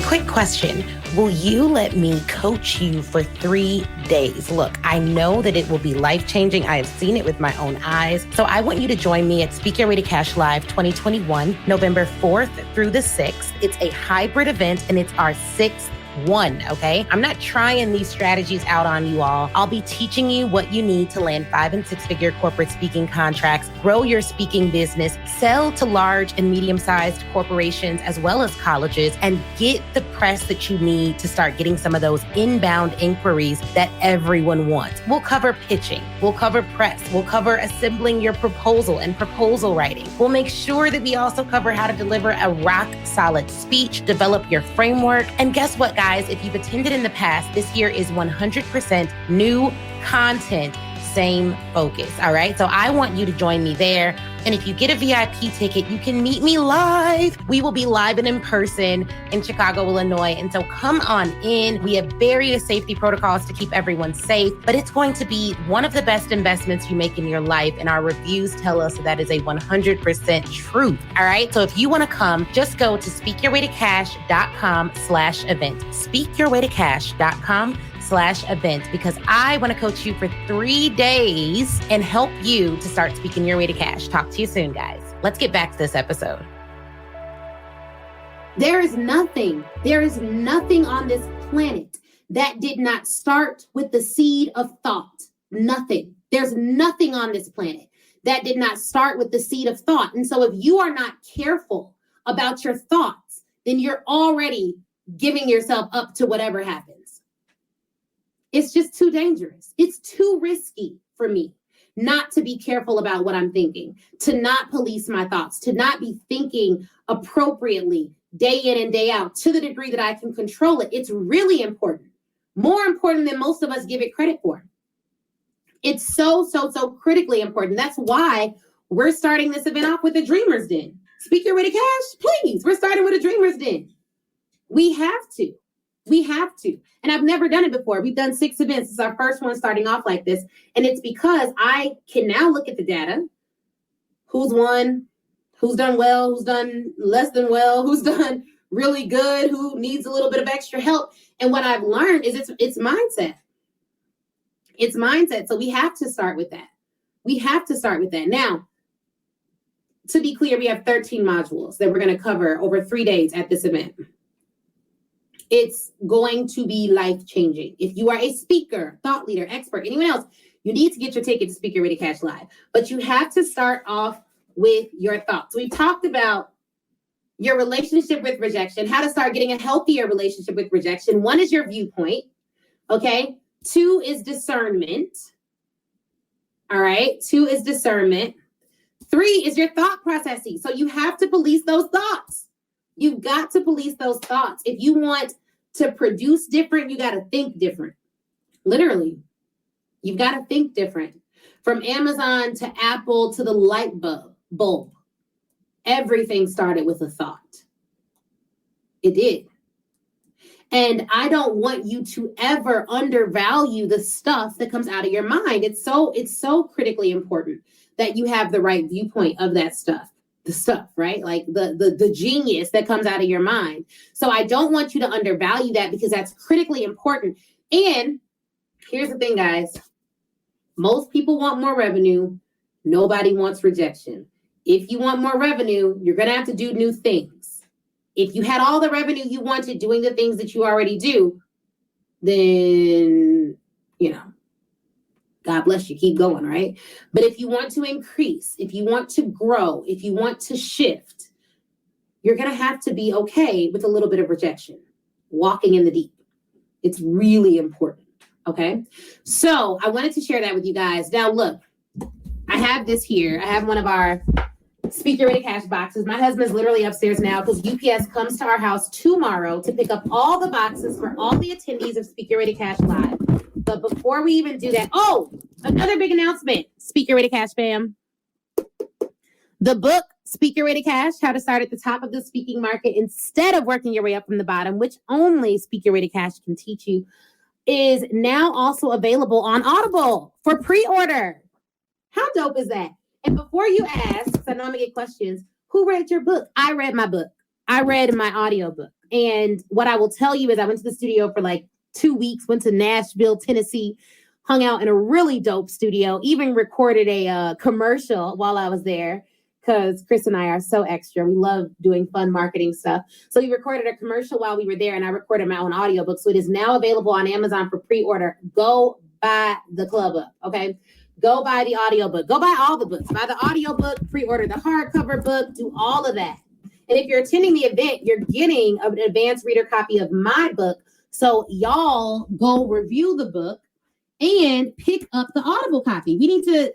Quick question. Will you let me coach you for 3 days? Look, I know that it will be life-changing. I have seen it with my own eyes. So I want you to join me at Speak Your Way to Cash Live 2021, November 4th through the 6th. It's a hybrid event, and it's our 6th one, okay? I'm not trying these strategies out on you all. I'll be teaching you what you need to land 5- and 6-figure corporate speaking contracts, grow your speaking business, sell to large and medium-sized corporations as well as colleges, and get the press that you need to start getting some of those inbound inquiries that everyone wants. We'll cover pitching. We'll cover press. We'll cover assembling your proposal and proposal writing. We'll make sure that we also cover how to deliver a rock-solid speech, develop your framework, and guess what, guys? If you've attended in the past, this year is 100% new content, same focus. All right. So I want you to join me there. And if you get a VIP ticket, you can meet me live. We will be live and in person in Chicago, Illinois. And so come on in. We have various safety protocols to keep everyone safe, but it's going to be one of the best investments you make in your life. And our reviews tell us that is a 100% truth. All right. So if you want to come, just go to speakyourwaytocash.com/event. Speakyourwaytocash.com/event, because I want to coach you for 3 days and help you to start speaking your way to cash. Talk to you soon, guys. Let's get back to this episode. There is nothing on this planet that did not start with the seed of thought. Nothing. There's nothing on this planet that did not start with the seed of thought. And so if you are not careful about your thoughts, then you're already giving yourself up to whatever happens. It's just too dangerous. It's too risky for me not to be careful about what I'm thinking, to not police my thoughts, to not be thinking appropriately day in and day out to the degree that I can control it. It's really important, more important than most of us give it credit for. It's so critically important. That's why we're starting this event off with a Dreamer's Den. Speak your way to cash, please. We're starting with a Dreamer's Den. We have to. And I've never done it before. We've done 6 events. It's our first one starting off like this. And it's because I can now look at the data. Who's won? Who's done well? Who's done less than well? Who's done really good? Who needs a little bit of extra help? And what I've learned is it's mindset. It's mindset. So we have to start with that. Now, to be clear, we have 13 modules that we're going to cover over 3 days at this event. It's going to be life-changing. If you are a speaker, thought leader, expert, anyone else, you need to get your ticket to Speak Your Way to Cash Live. But you have to start off with your thoughts. We've talked about your relationship with rejection, how to start getting a healthier relationship with rejection. 1 is your viewpoint, okay? 2 is discernment, all right? 2 is discernment. 3 is your thought processes. So you have to police those thoughts. You've got to police those thoughts. If you want to produce different, you got to think different. Literally, you've got to think different. From Amazon to Apple to the light bulb, everything started with a thought. It did. And I don't want you to ever undervalue the stuff that comes out of your mind. It's so critically important that you have the right viewpoint of that stuff. The stuff, right? Like the genius that comes out of your mind. So I don't want you to undervalue that, because that's critically important. And here's the thing, guys. Most people want more revenue. Nobody wants rejection. If you want more revenue, you're going to have to do new things. If you had all the revenue you wanted doing the things that you already do, then, God bless you, keep going, right? But if you want to increase, if you want to grow, if you want to shift, you're going to have to be okay with a little bit of rejection, walking in the deep. It's really important, okay? So I wanted to share that with you guys. Now, look, I have this here. I have one of our Speak Your Way to Cash boxes. My husband's literally upstairs now because UPS comes to our house tomorrow to pick up all the boxes for all the attendees of Speak Your Way to Cash Live. But before we even do that, another big announcement, Speak Your Way to Cash fam. The book, Speak Your Way to Cash, How to Start at the Top of the Speaking Market Instead of Working Your Way Up from the Bottom, which only Speak Your Way to Cash can teach you, is now also available on Audible for pre-order. How dope is that? And before you ask, because I know I'm going to get questions, who read your book? I read my book. I read my audio book. And what I will tell you is I went to the studio for like 2 weeks, went to Nashville, Tennessee, hung out in a really dope studio, even recorded a commercial while I was there, because Chris and I are so extra. We love doing fun marketing stuff. So we recorded a commercial while we were there, and I recorded my own audiobook. So it is now available on Amazon for pre-order. Go buy the club up, okay? Go buy the audiobook. Go buy all the books. Buy the audiobook, pre-order the hardcover book, do all of that. And if you're attending the event, you're getting an advanced reader copy of my book. So y'all go review the book and pick up the Audible copy.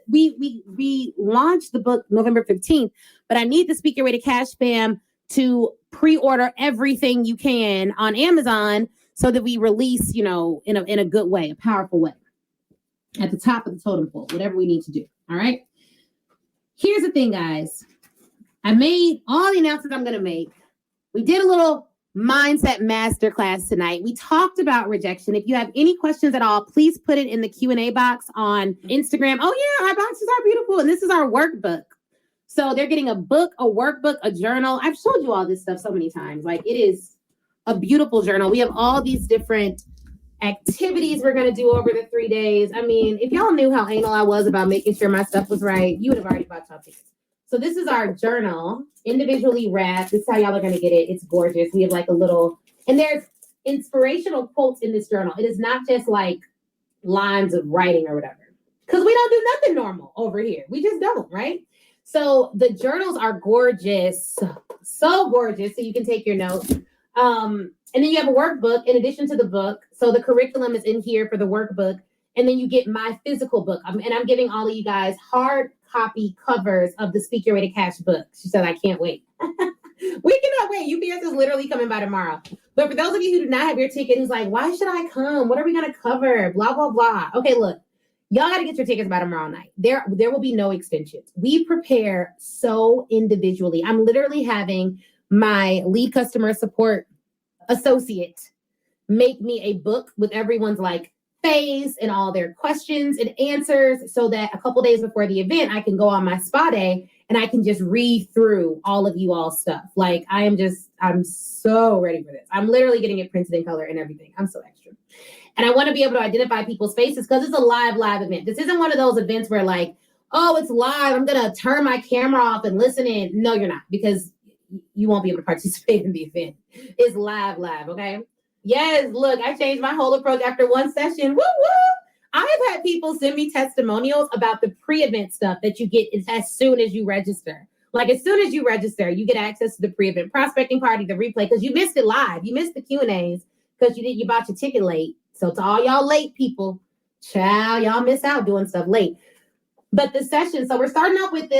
We launched the book November 15th, but I need the Speak Your Way to Cash fam to pre-order everything you can on Amazon so that we release, in a good way, a powerful way, at the top of the totem pole, whatever we need to do. All right. Here's the thing, guys. I made all the announcements I'm going to make. We did a little mindset masterclass tonight. We talked about rejection. If you have any questions at all, please put it in the Q&A box on Instagram. Oh yeah, our boxes are beautiful. And this is our workbook. So they're getting a book, a workbook, a journal. I've showed you all this stuff so many times. Like, it is a beautiful journal. We have all these different activities we're going to do over the 3 days. I mean, if y'all knew how anal I was about making sure my stuff was right, you would have already bought y'all tickets. So this is our journal, individually wrapped. This is how y'all are going to get it. It's gorgeous. We have like a little, and there's inspirational quotes in this journal. It is not just like lines of writing or whatever, because we don't do nothing normal over here. We just don't, right? So the journals are gorgeous, so gorgeous. So you can take your notes. And then you have a workbook in addition to the book. So the curriculum is in here for the workbook. And then you get my physical book. And I'm giving all of you guys hard copy covers of the Speak Your Way to Cash book. She said, I can't wait. We cannot wait. UPS is literally coming by tomorrow. But for those of you who do not have your ticket, who's like, why should I come? What are we going to cover? Blah, blah, blah. Okay, look, y'all got to get your tickets by tomorrow night. There will be no extensions. We prepare so individually. I'm literally having my lead customer support associate make me a book with everyone's like phase and all their questions and answers, so that a couple days before the event, I can go on my spa day and I can just read through all of you all's stuff. Like, I'm so ready for this. I'm literally getting it printed in color and everything. I'm so extra. And I want to be able to identify people's faces because it's a live event. This isn't one of those events where like, oh, it's live, I'm going to turn my camera off and listen in. No, you're not, because you won't be able to participate in the event. It's live, okay? Yes, look, I changed my whole approach after one session. Woo, woo! I've had people send me testimonials about the pre-event stuff that you get as soon as you register. Like, as soon as you register, you get access to the pre-event prospecting party, the replay, because you missed it live. You missed the Q&As because you bought your ticket late. So to all y'all late people, child, y'all miss out doing stuff late. But the session, so we're starting off with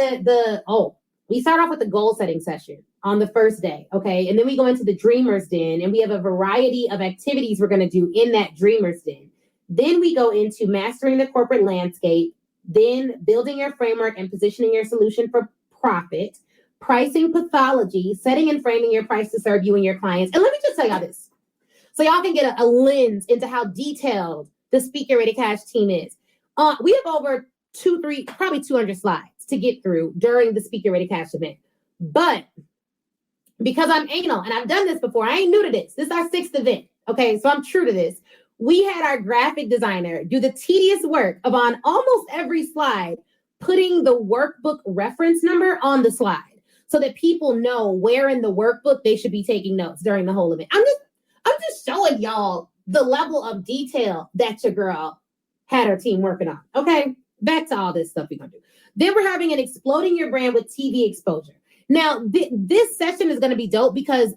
we start off with the goal setting session on the first day, okay? And then we go into the Dreamer's Den, and we have a variety of activities we're going to do in that Dreamer's Den. Then we go into mastering the corporate landscape, then building your framework and positioning your solution for profit, pricing pathology, setting and framing your price to serve you and your clients. And let me just tell y'all this, so y'all can get a lens into how detailed the Speak Your Way to Cash team is. We have over 200 slides to get through during the Speak Your Way to Cash event. But because I'm anal and I've done this before, I ain't new to this. This is our 6th event. Okay, so I'm true to this. We had our graphic designer do the tedious work of, on almost every slide, putting the workbook reference number on the slide so that people know where in the workbook they should be taking notes during the whole event. I'm just showing y'all the level of detail that your girl had her team working on. Okay, back to all this stuff we're gonna do. Then we're having an Exploding Your Brand with TV Exposure. Now, this session is going to be dope because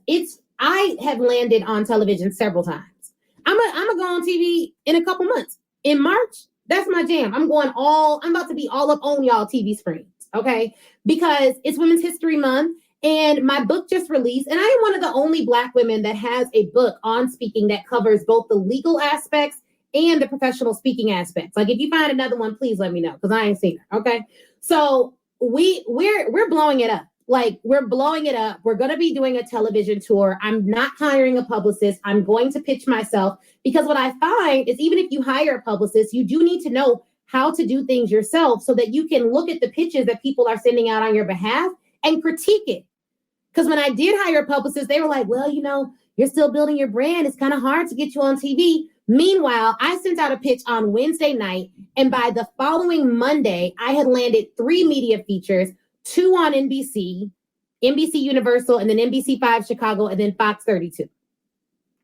I have landed on television several times. I'm gonna go on TV in a couple months. In March, that's my jam. I'm about to be all up on y'all TV screens, okay? Because it's Women's History Month, and my book just released, and I am one of the only Black women that has a book on speaking that covers both the legal aspects and the professional speaking aspects. Like, if you find another one, please let me know, because I ain't seen it, okay? So we're blowing it up. Like, we're blowing it up. We're going to be doing a television tour. I'm not hiring a publicist. I'm going to pitch myself, because what I find is, even if you hire a publicist, you do need to know how to do things yourself so that you can look at the pitches that people are sending out on your behalf and critique it. Because when I did hire a publicist, they were like, well, you're still building your brand. It's kind of hard to get you on TV. Meanwhile, I sent out a pitch on Wednesday night, and by the following Monday, I had landed 3 media features, 2 on NBC Universal, and then NBC5 Chicago, and then Fox 32.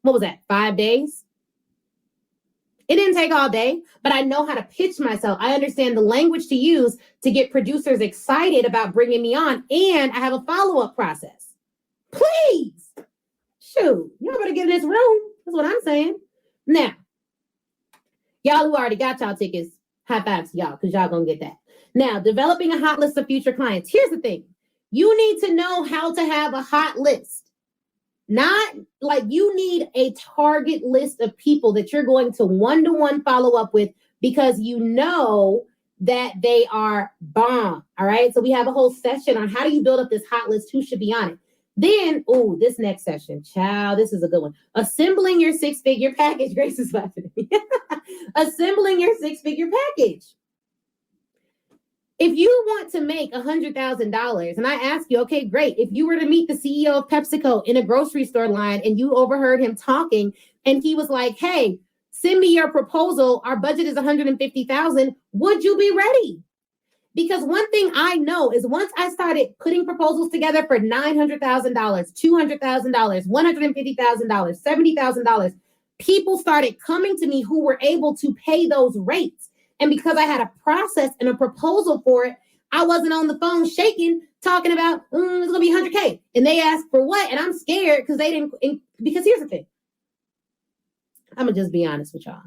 What was that, 5 days? It didn't take all day, but I know how to pitch myself. I understand the language to use to get producers excited about bringing me on, and I have a follow-up process. Please, shoot, y'all better get in this room. That's what I'm saying. Now, y'all who already got y'all tickets, high five to y'all, because y'all gonna get that. Now, developing a hot list of future clients. Here's the thing. You need to know how to have a hot list. Not like you need a target list of people that you're going to one-to-one follow up with, because you know that they are bomb. All right. So we have a whole session on how do you build up this hot list? Who should be on it? Then, this next session, child, this is a good one. Assembling your six-figure package. Grace is laughing at me. Assembling your six-figure package. If you want to make $100,000, and I ask you, okay, great. If you were to meet the CEO of PepsiCo in a grocery store line and you overheard him talking and he was like, hey, send me your proposal. Our budget is $150,000. Would you be ready? Because one thing I know is once I started putting proposals together for $900,000, $200,000, $150,000, $70,000, people started coming to me who were able to pay those rates. And because I had a process and a proposal for it, I wasn't on the phone shaking, talking about, it's going to be $100K. And they asked for what? And I'm scared because because here's the thing. I'm going to just be honest with y'all.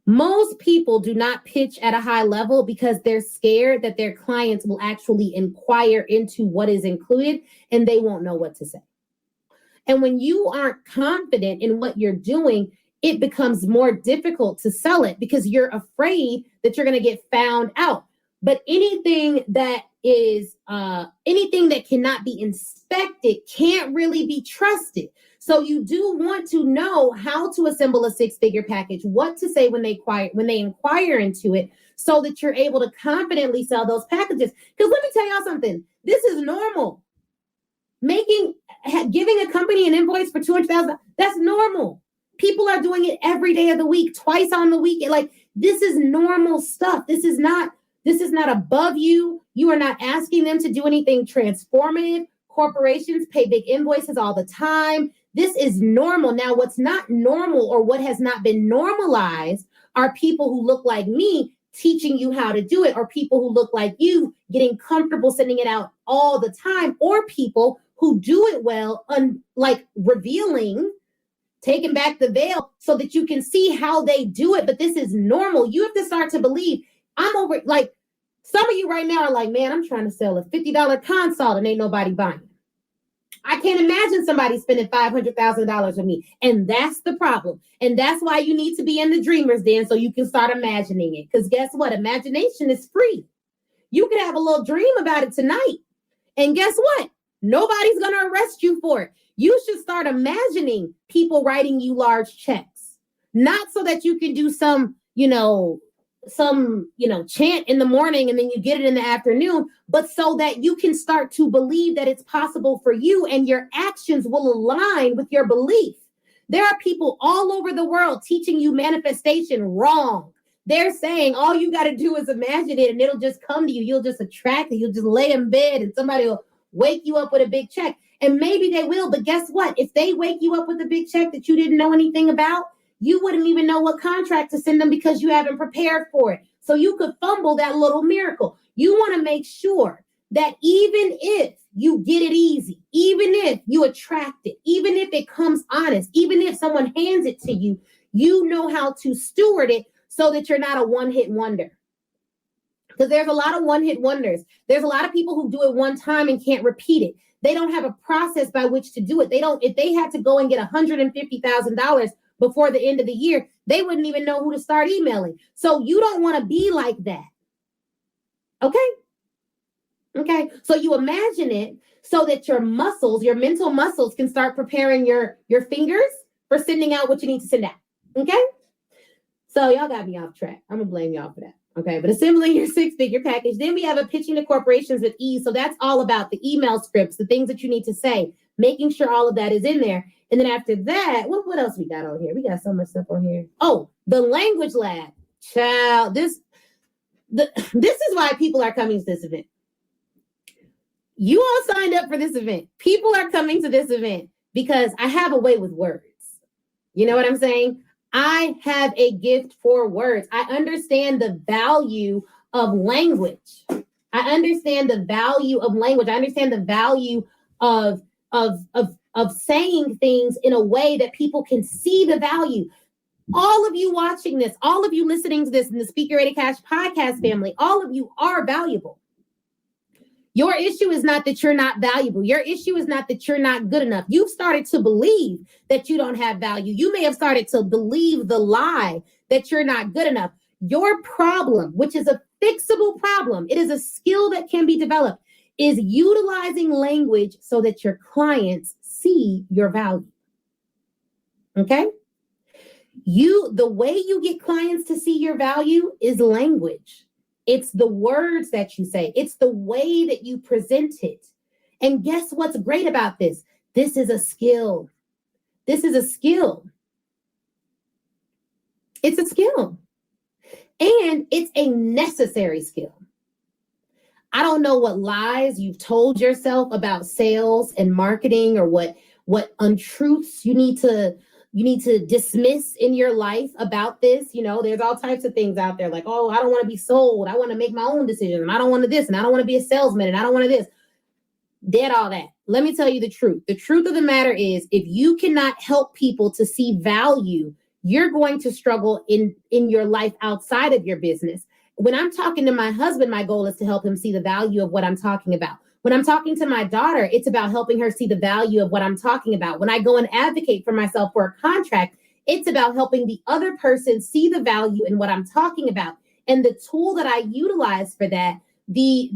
Most people do not pitch at a high level because they're scared that their clients will actually inquire into what is included and they won't know what to say. And when you aren't confident in what you're doing, it becomes more difficult to sell it because you're afraid that you're going to get found out. But anything that cannot be inspected can't really be trusted. So you do want to know how to assemble a six-figure package, what to say when they inquire into it, so that you're able to confidently sell those packages. Because let me tell y'all something, this is normal. Giving a company an invoice for $200,000, that's normal. People are doing it every day of the week, twice on the week. Like, this is normal stuff. This is not above you. You are not asking them to do anything transformative. Corporations pay big invoices all the time. This is normal. Now, what's not normal or what has not been normalized are people who look like me teaching you how to do it, or people who look like you getting comfortable sending it out all the time, or people who do it well, like revealing, taking back the veil so that you can see how they do it. But this is normal. You have to start to believe like some of you right now are like, man, I'm trying to sell a $50 consult and ain't nobody buying. I can't imagine somebody spending $500,000 with me. And that's the problem. And that's why you need to be in the dreamer's den so you can start imagining it. Because guess what? Imagination is free. You could have a little dream about it tonight. And guess what? Nobody's going to arrest you for it. You should start imagining people writing you large checks. Not so that you can do some chant in the morning and then you get it in the afternoon, but so that you can start to believe that it's possible for you and your actions will align with your belief. There are people all over the world teaching you manifestation wrong. They're saying all you got to do is imagine it and it'll just come to you. You'll just attract it. You'll just lay in bed and somebody will wake you up with a big check. And maybe they will, but guess what? If they wake you up with a big check that you didn't know anything about, you wouldn't even know what contract to send them because you haven't prepared for it. So you could fumble that little miracle. You want to make sure that even if you get it easy, even if you attract it, even if it comes honest, even if someone hands it to you, you know how to steward it so that you're not a one-hit wonder. Because there's a lot of one-hit wonders. There's a lot of people who do it one time and can't repeat it. They don't have a process by which to do it. If they had to go and get $150,000 before the end of the year, they wouldn't even know who to start emailing. So you don't want to be like that. Okay. So you imagine it so that your mental muscles can start preparing your fingers for sending out what you need to send out. Okay. So y'all got me off track. I'm going to blame y'all for that. Okay. But assembling your six-figure package. Then we have a pitching to corporations with ease. So that's all about the email scripts, the things that you need to say, making sure all of that is in there. And then after that, what else we got on here? We got so much stuff on here. Oh, the language lab. Child, this is why people are coming to this event. You all signed up for this event. People are coming to this event because I have a way with words. You know what I'm saying? I have a gift for words. I understand the value of language. I understand the value of language. I understand the value of saying things in a way that people can see the value. All of you watching this, all of you listening to this in the Speak Your Way to Cash podcast family, all of you are valuable. Your issue is not that you're not valuable. Your issue is not that you're not good enough. You've started to believe that you don't have value. You may have started to believe the lie that you're not good enough. Your problem, which is a fixable problem. It is a skill that can be developed, is utilizing language so that your clients see your value. Okay? The way you get clients to see your value is language. It's the words that you say. It's the way that you present it. And guess what's great about this? This is a skill. This is a skill. It's a skill. And it's a necessary skill. I don't know what lies you've told yourself about sales and marketing, or what untruths you need to dismiss in your life about this. You know, there's all types of things out there like, oh, I don't want to be sold. I want to make my own decisions. And I don't want to this. And I don't want to be a salesman. And I don't want to this. Dead all that. Let me tell you the truth. The truth of the matter is, if you cannot help people to see value, you're going to struggle in your life outside of your business. When I'm talking to my husband, my goal is to help him see the value of what I'm talking about. When I'm talking to my daughter, it's about helping her see the value of what I'm talking about. When I go and advocate for myself for a contract, it's about helping the other person see the value in what I'm talking about. And the tool that I utilize for that, the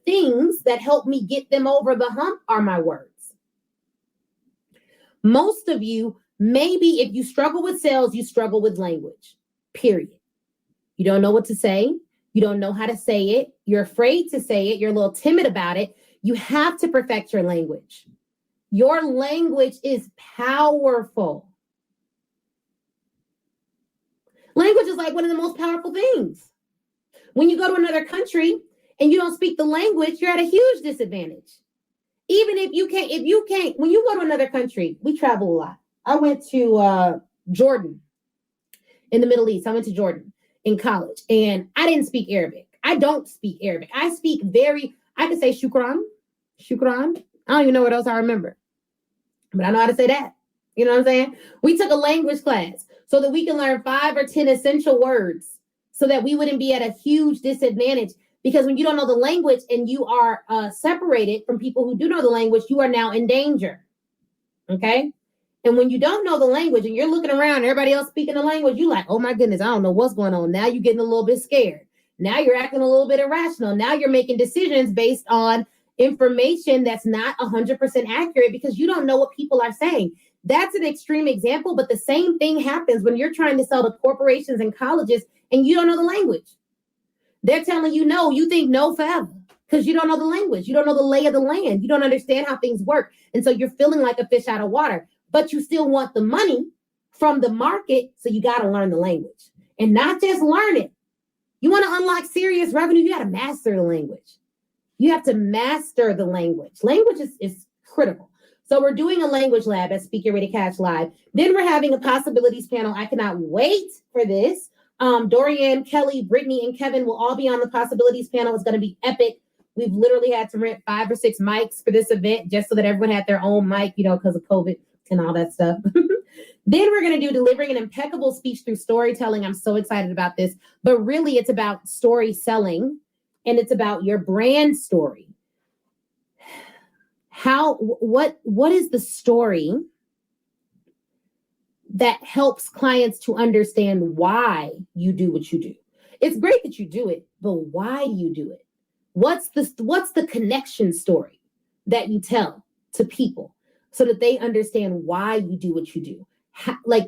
things that help me get them over the hump, are my words. Most of you, maybe if you struggle with sales, you struggle with language, period. You don't know what to say. You don't know how to say it. You're afraid to say it. You're a little timid about it. You have to perfect your language. Your language is powerful. Language is like one of the most powerful things. When you go to another country and you don't speak the language, you're at a huge disadvantage. Even if you can't, when you go to another country, we travel a lot. I went to Jordan in the Middle East. I went to Jordan in college, and I didn't speak Arabic. I don't speak Arabic. I speak I can say shukran. I don't even know what else I remember, but I know how to say that. You know what I'm saying? We took a language class so that we can learn 5 or 10 essential words so that we wouldn't be at a huge disadvantage. Because when you don't know the language and you are separated from people who do know the language, you are now in danger. Okay? And when you don't know the language and you're looking around, everybody else speaking the language, you're like, oh my goodness, I don't know what's going on. Now you're getting a little bit scared. Now you're acting a little bit irrational. Now you're making decisions based on information that's not 100% accurate because you don't know what people are saying. That's an extreme example, but the same thing happens when you're trying to sell to corporations and colleges and you don't know the language. They're telling you no, you think no forever because you don't know the language. You don't know the lay of the land. You don't understand how things work. And so you're feeling like a fish out of water, but you still want the money from the market. So you got to learn the language and not just learn it. You want to unlock serious revenue, you got to master the language. You have to master the language. Language is critical. So we're doing a language lab at Speak Your Way to Cash Live. Then we're having a possibilities panel. I cannot wait for this. Dorianne, Kelly, Brittany, and Kevin will all be on the possibilities panel. It's going to be epic. We've literally had to rent 5 or 6 mics for this event just so that everyone had their own mic, because of COVID and all that stuff. Then we're going to do delivering an impeccable speech through storytelling. I'm so excited about this. But really, it's about story selling, and it's about your brand story. What is the story that helps clients to understand why you do what you do? It's great that you do it, but why do you do it? What's the connection story that you tell to people so that they understand why you do what you do?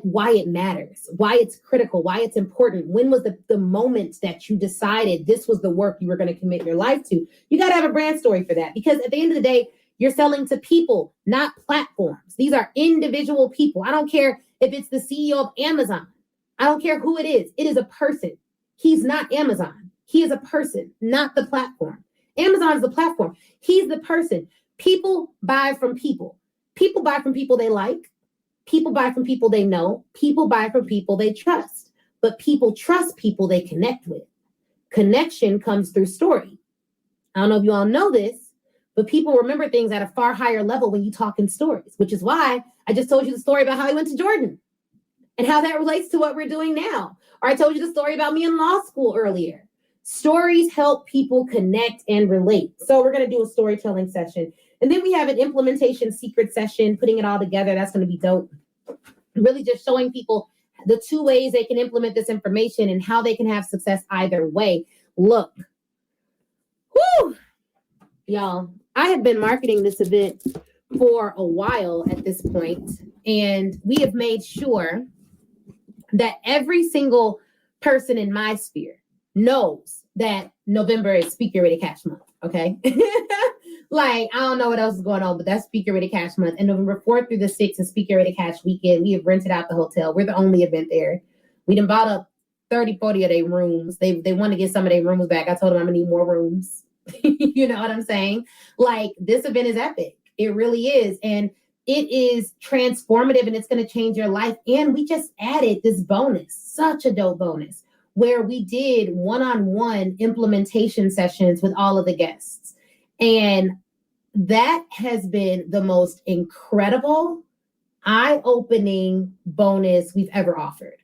Why it matters, why it's critical, why it's important. When was the moment that you decided this was the work you were going to commit your life to? You got to have a brand story for that, because at the end of the day, you're selling to people, not platforms. These are individual people. I don't care if it's the CEO of Amazon. I don't care who it is. It is a person. He's not Amazon. He is a person, not the platform. Amazon is the platform. He's the person. People buy from people. People buy from people they like. People buy from people they know. People buy from people they trust. But people trust people they connect with. Connection comes through story. I don't know if you all know this, but people remember things at a far higher level when you talk in stories, which is why I just told you the story about how I went to Jordan and how that relates to what we're doing now. Or I told you the story about me in law school earlier. Stories help people connect and relate. So we're going to do a storytelling session. And then we have an implementation secret session, putting it all together. That's going to be dope. Really just showing people the 2 ways they can implement this information and how they can have success either way. look. Whoo! Y'all, I have been marketing this event for a while at this point, and we have made sure that every single person in my sphere knows that November is Speak Your Way to Cash Month, okay? Like, I don't know what else is going on, but that's Speak Your Way to Cash Month. And November 4th through the 6th is Speak Your Way to Cash Weekend. We have rented out the hotel. We're the only event there. We done bought up 30, 40 of their rooms. They want to get some of their rooms back. I told them I'm going to need more rooms. You know what I'm saying? Like, this event is epic. It really is. And it is transformative, and it's going to change your life. And we just added this bonus, such a dope bonus, where we did one-on-one implementation sessions with all of the guests. And that has been the most incredible, eye-opening bonus we've ever offered.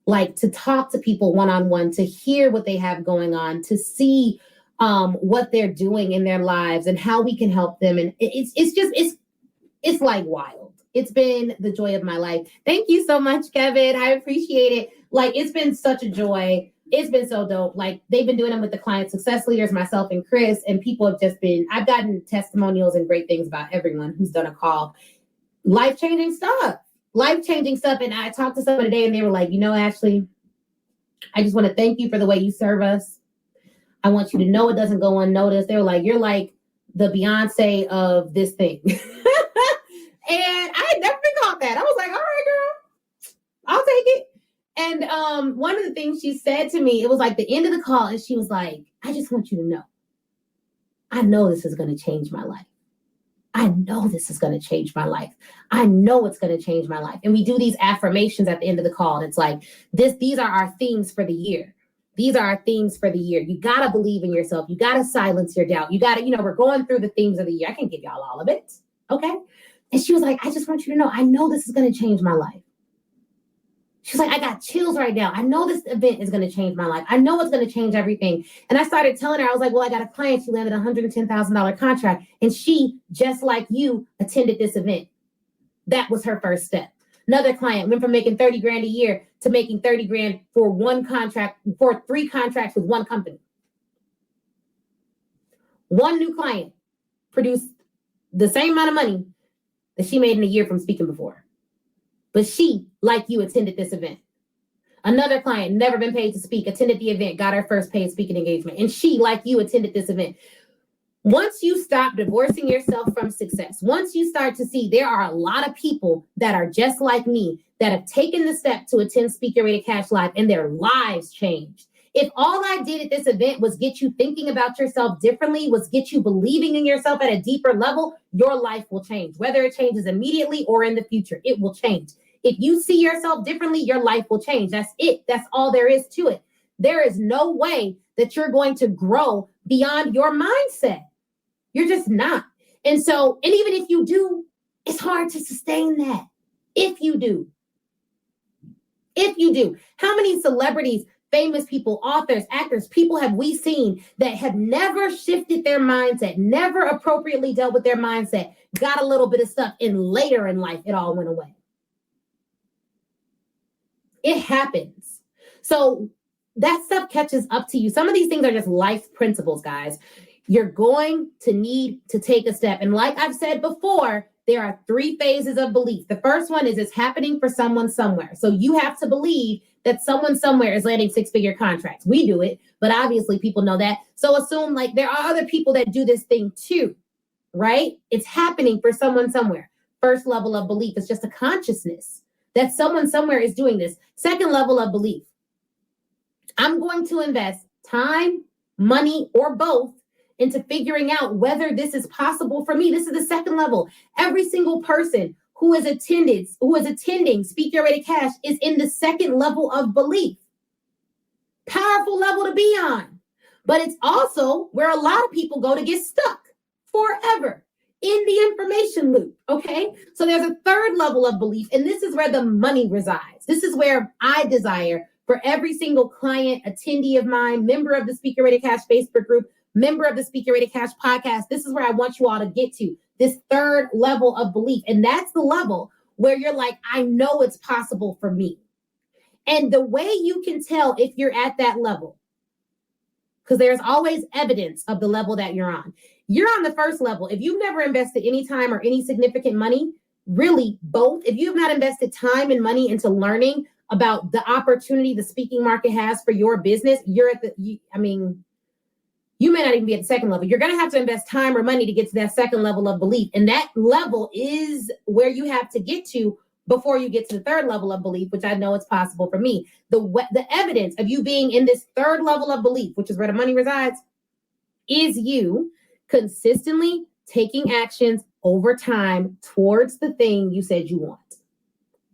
Like, to talk to people one-on-one, to hear what they have going on, to see what they're doing in their lives and how we can help them. And it's like wild. It's been the joy of my life. Thank you so much, Kevin. I appreciate it. Like, it's been such a joy. It's been so dope. Like, they've been doing them with the client success leaders, myself and Chris, and people have just been, I've gotten testimonials and great things about everyone who's done a call. Life-changing stuff. And I talked to someone today and they were like, you know, Ashley, I just want to thank you for the way you serve us. I want you to know it doesn't go unnoticed. They were like, you're like the Beyonce of this thing. And I had never been called that. I was like, all right, girl, I'll take it. And one of the things she said to me, it was like the end of the call, and she was like, I just want you to know, I know this is going to change my life. I know this is going to change my life. I know it's going to change my life. And we do these affirmations at the end of the call. And it's like, these are our themes for the year. These are our themes for the year. You got to believe in yourself. You got to silence your doubt. You got to, we're going through the themes of the year. I can give y'all all of it. Okay. And she was like, I just want you to know, I know this is going to change my life. She's like, I got chills right now. I know this event is going to change my life. I know it's going to change everything. And I started telling her, I was like, well, I got a client. She landed a $110,000 contract. And she, just like you, attended this event. That was her first step. Another client went from making 30 grand a year to making 30 grand for one contract, for 3 contracts with one company. One new client produced the same amount of money that she made in a year from speaking before. But she, like you, attended this event. Another client, never been paid to speak, attended the event, got her first paid speaking engagement. And she, like you, attended this event. Once you stop divorcing yourself from success, once you start to see there are a lot of people that are just like me that have taken the step to attend Speak Your Way to Cash Live and their lives changed. If all I did at this event was get you thinking about yourself differently, was get you believing in yourself at a deeper level, your life will change. Whether it changes immediately or in the future, it will change. If you see yourself differently, your life will change. That's it. That's all there is to it. There is no way that you're going to grow beyond your mindset. You're just not. And so, and even if you do, it's hard to sustain that. If you do. How many celebrities, famous people, authors, actors, people have we seen that have never shifted their mindset, never appropriately dealt with their mindset, got a little bit of stuff, and later in life, it all went away. It happens. So that stuff catches up to you. Some of these things are just life principles, guys. You're going to need to take a step. And like I've said before, there are 3 phases of belief. The first one is it's happening for someone somewhere. So you have to believe that someone somewhere is landing 6-figure contracts. We do it, but obviously people know that. So assume like there are other people that do this thing too, right? It's happening for someone somewhere. First level of belief is just a consciousness that someone somewhere is doing this. Second level of belief, I'm going to invest time, money, or both into figuring out whether this is possible for me. This is the second level. Every single person who is attending Speak Your Way to Cash is in the second level of belief. Powerful level to be on. But it's also where a lot of people go to get stuck forever in the information loop, okay? So there's a third level of belief, and this is where the money resides. This is where I desire for every single client, attendee of mine, member of the Speak Your Way to Cash Facebook group, member of the Speak Your Way to Cash podcast. This is where I want you all to get to, this third level of belief. And that's the level where you're like, I know it's possible for me. And the way you can tell if you're at that level because there's always evidence of the level that you're on. You're on the first level. If you've never invested any time or any significant money, really both, if you have not invested time and money into learning about the opportunity the speaking market has for your business, you're at you may not even be at the second level. You're going to have to invest time or money to get to that second level of belief. And that level is where you have to get to before you get to the third level of belief, which I know it's possible for me. The evidence of you being in this third level of belief, which is where the money resides, is you consistently taking actions over time towards the thing you said you want,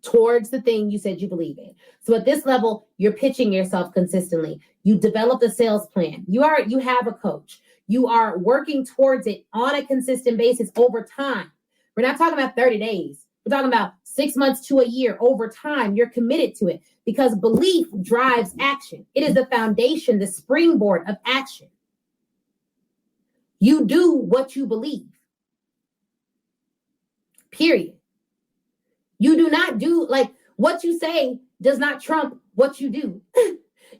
towards the thing you said you believe in. So at this level, you're pitching yourself consistently. You develop a sales plan. You have a coach. You are working towards it on a consistent basis over time. We're not talking about 30 days. We're talking about 6 months to a year. Over time, you're committed to it because belief drives action. It is the foundation, the springboard of action. You do what you believe. Period. You do not do, like, what you say does not trump what you do.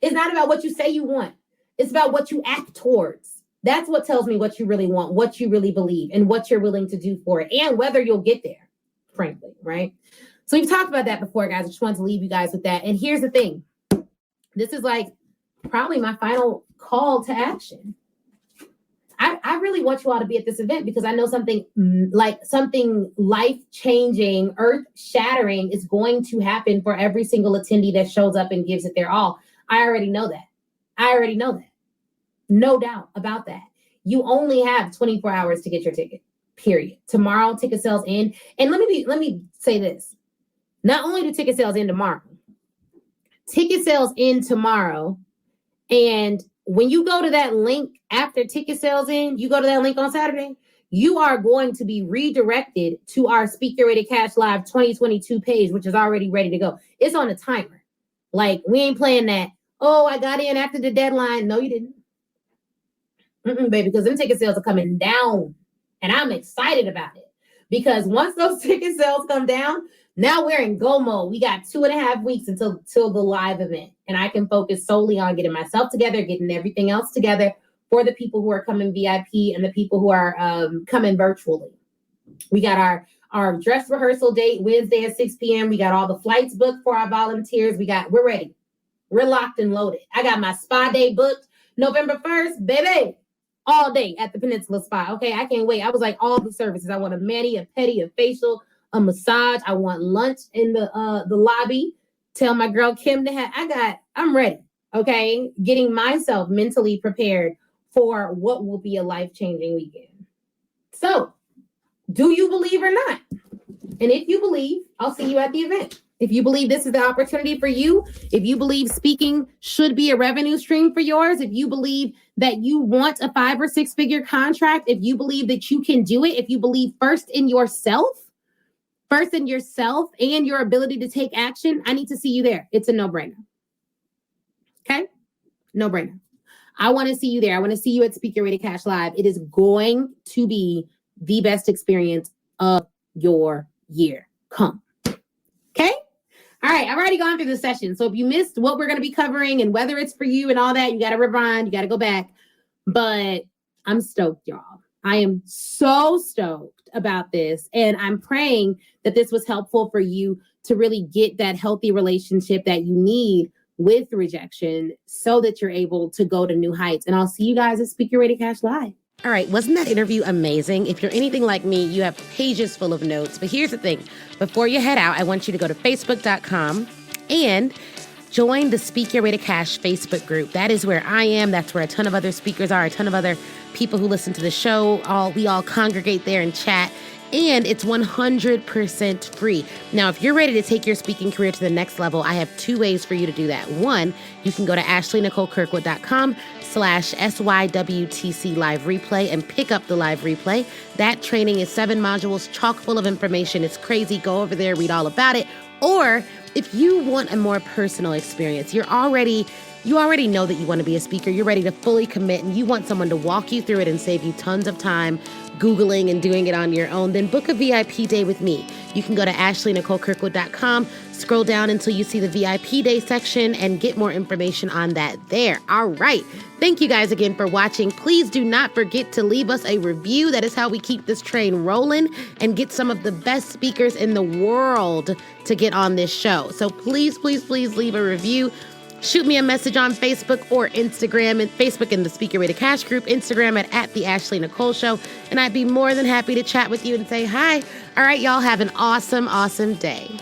It's not about what you say you want. It's about what you act towards. That's what tells me what you really want, what you really believe, and what you're willing to do for it, and whether you'll get there, frankly, right? So we've talked about that before, guys. I just wanted to leave you guys with that. And here's the thing. This is like probably my final call to action. I really want you all to be at this event because I know something life-changing, earth-shattering is going to happen for every single attendee that shows up and gives it their all. I already know that. No doubt about that. You only have 24 hours to get your ticket, period. Tomorrow, ticket sales end. And let me say this. Not only do ticket sales end tomorrow, ticket sales end tomorrow, and when you go to that link after ticket sales in, you go to that link on Saturday, you are going to be redirected to our Speak Your Way to Cash Live 2022 page, which is already ready to go. It's on a timer. Like, we ain't playing that. Oh, I got in after the deadline. No, you didn't. Baby, because them ticket sales are coming down. And I'm excited about it. Because once those ticket sales come down, now we're in go mode. We got 2.5 weeks until the live event. And I can focus solely on getting myself together, getting everything else together for the people who are coming VIP and the people who are coming virtually. We got our dress rehearsal date Wednesday at 6 p.m. We got all the flights booked for our volunteers. We're ready. We're locked and loaded. I got my spa day booked November 1st, baby. All day at the Peninsula Spa. Okay, I can't wait. I was like, all the services. I want a mani, a pedi, a facial, a massage. I want lunch in the lobby. Tell my girl Kim to have. I'm ready. Okay, getting myself mentally prepared for what will be a life-changing weekend. So, do you believe or not? And if you believe, I'll see you at the event. If you believe this is the opportunity for you, if you believe speaking should be a revenue stream for yours, if you believe that you want a 5 or 6 figure contract, if you believe that you can do it, if you believe first in yourself and your ability to take action, I need to see you there. It's a no-brainer. Okay? No-brainer. I want to see you there. I want to see you at Speak Your Way to Cash Live. It is going to be the best experience of your year. Come. Okay? All right, I've already gone through the session. So if you missed what we're going to be covering and whether it's for you and all that, you got to rewind, you got to go back. But I'm stoked, y'all. I am so stoked about this. And I'm praying that this was helpful for you to really get that healthy relationship that you need with rejection so that you're able to go to new heights. And I'll see you guys at Speak Your Way to Cash Live. All right, wasn't that interview amazing? If you're anything like me, you have pages full of notes. But here's the thing. Before you head out, I want you to go to facebook.com and join the Speak Your Way to Cash Facebook group. That is where I am. That's where a ton of other speakers are, a ton of other people who listen to the show. We all congregate there and chat. And it's 100% free. Now, if you're ready to take your speaking career to the next level, I have 2 ways for you to do that. One, you can go to ashleynicolekirkwood.com/SYWTC live replay and pick up the live replay. That training is 7 modules, chock full of information. It's crazy. Go over there, read all about it. Or if you want a more personal experience, you already know that you want to be a speaker. You're ready to fully commit and you want someone to walk you through it and save you tons of time Googling and doing it on your own, then book a VIP day with me. You can go to ashleynicolekirkwood.com Scroll down until you see the VIP Day section and get more information on that there. All right. Thank you guys again for watching. Please do not forget to leave us a review. That is how we keep this train rolling and get some of the best speakers in the world to get on this show. So please, please, please leave a review. Shoot me a message on Facebook or Instagram, and Facebook in the Speak Your Way to Cash group, Instagram at the Ashley Nicole Show. And I'd be more than happy to chat with you and say hi. All right, y'all have an awesome, awesome day.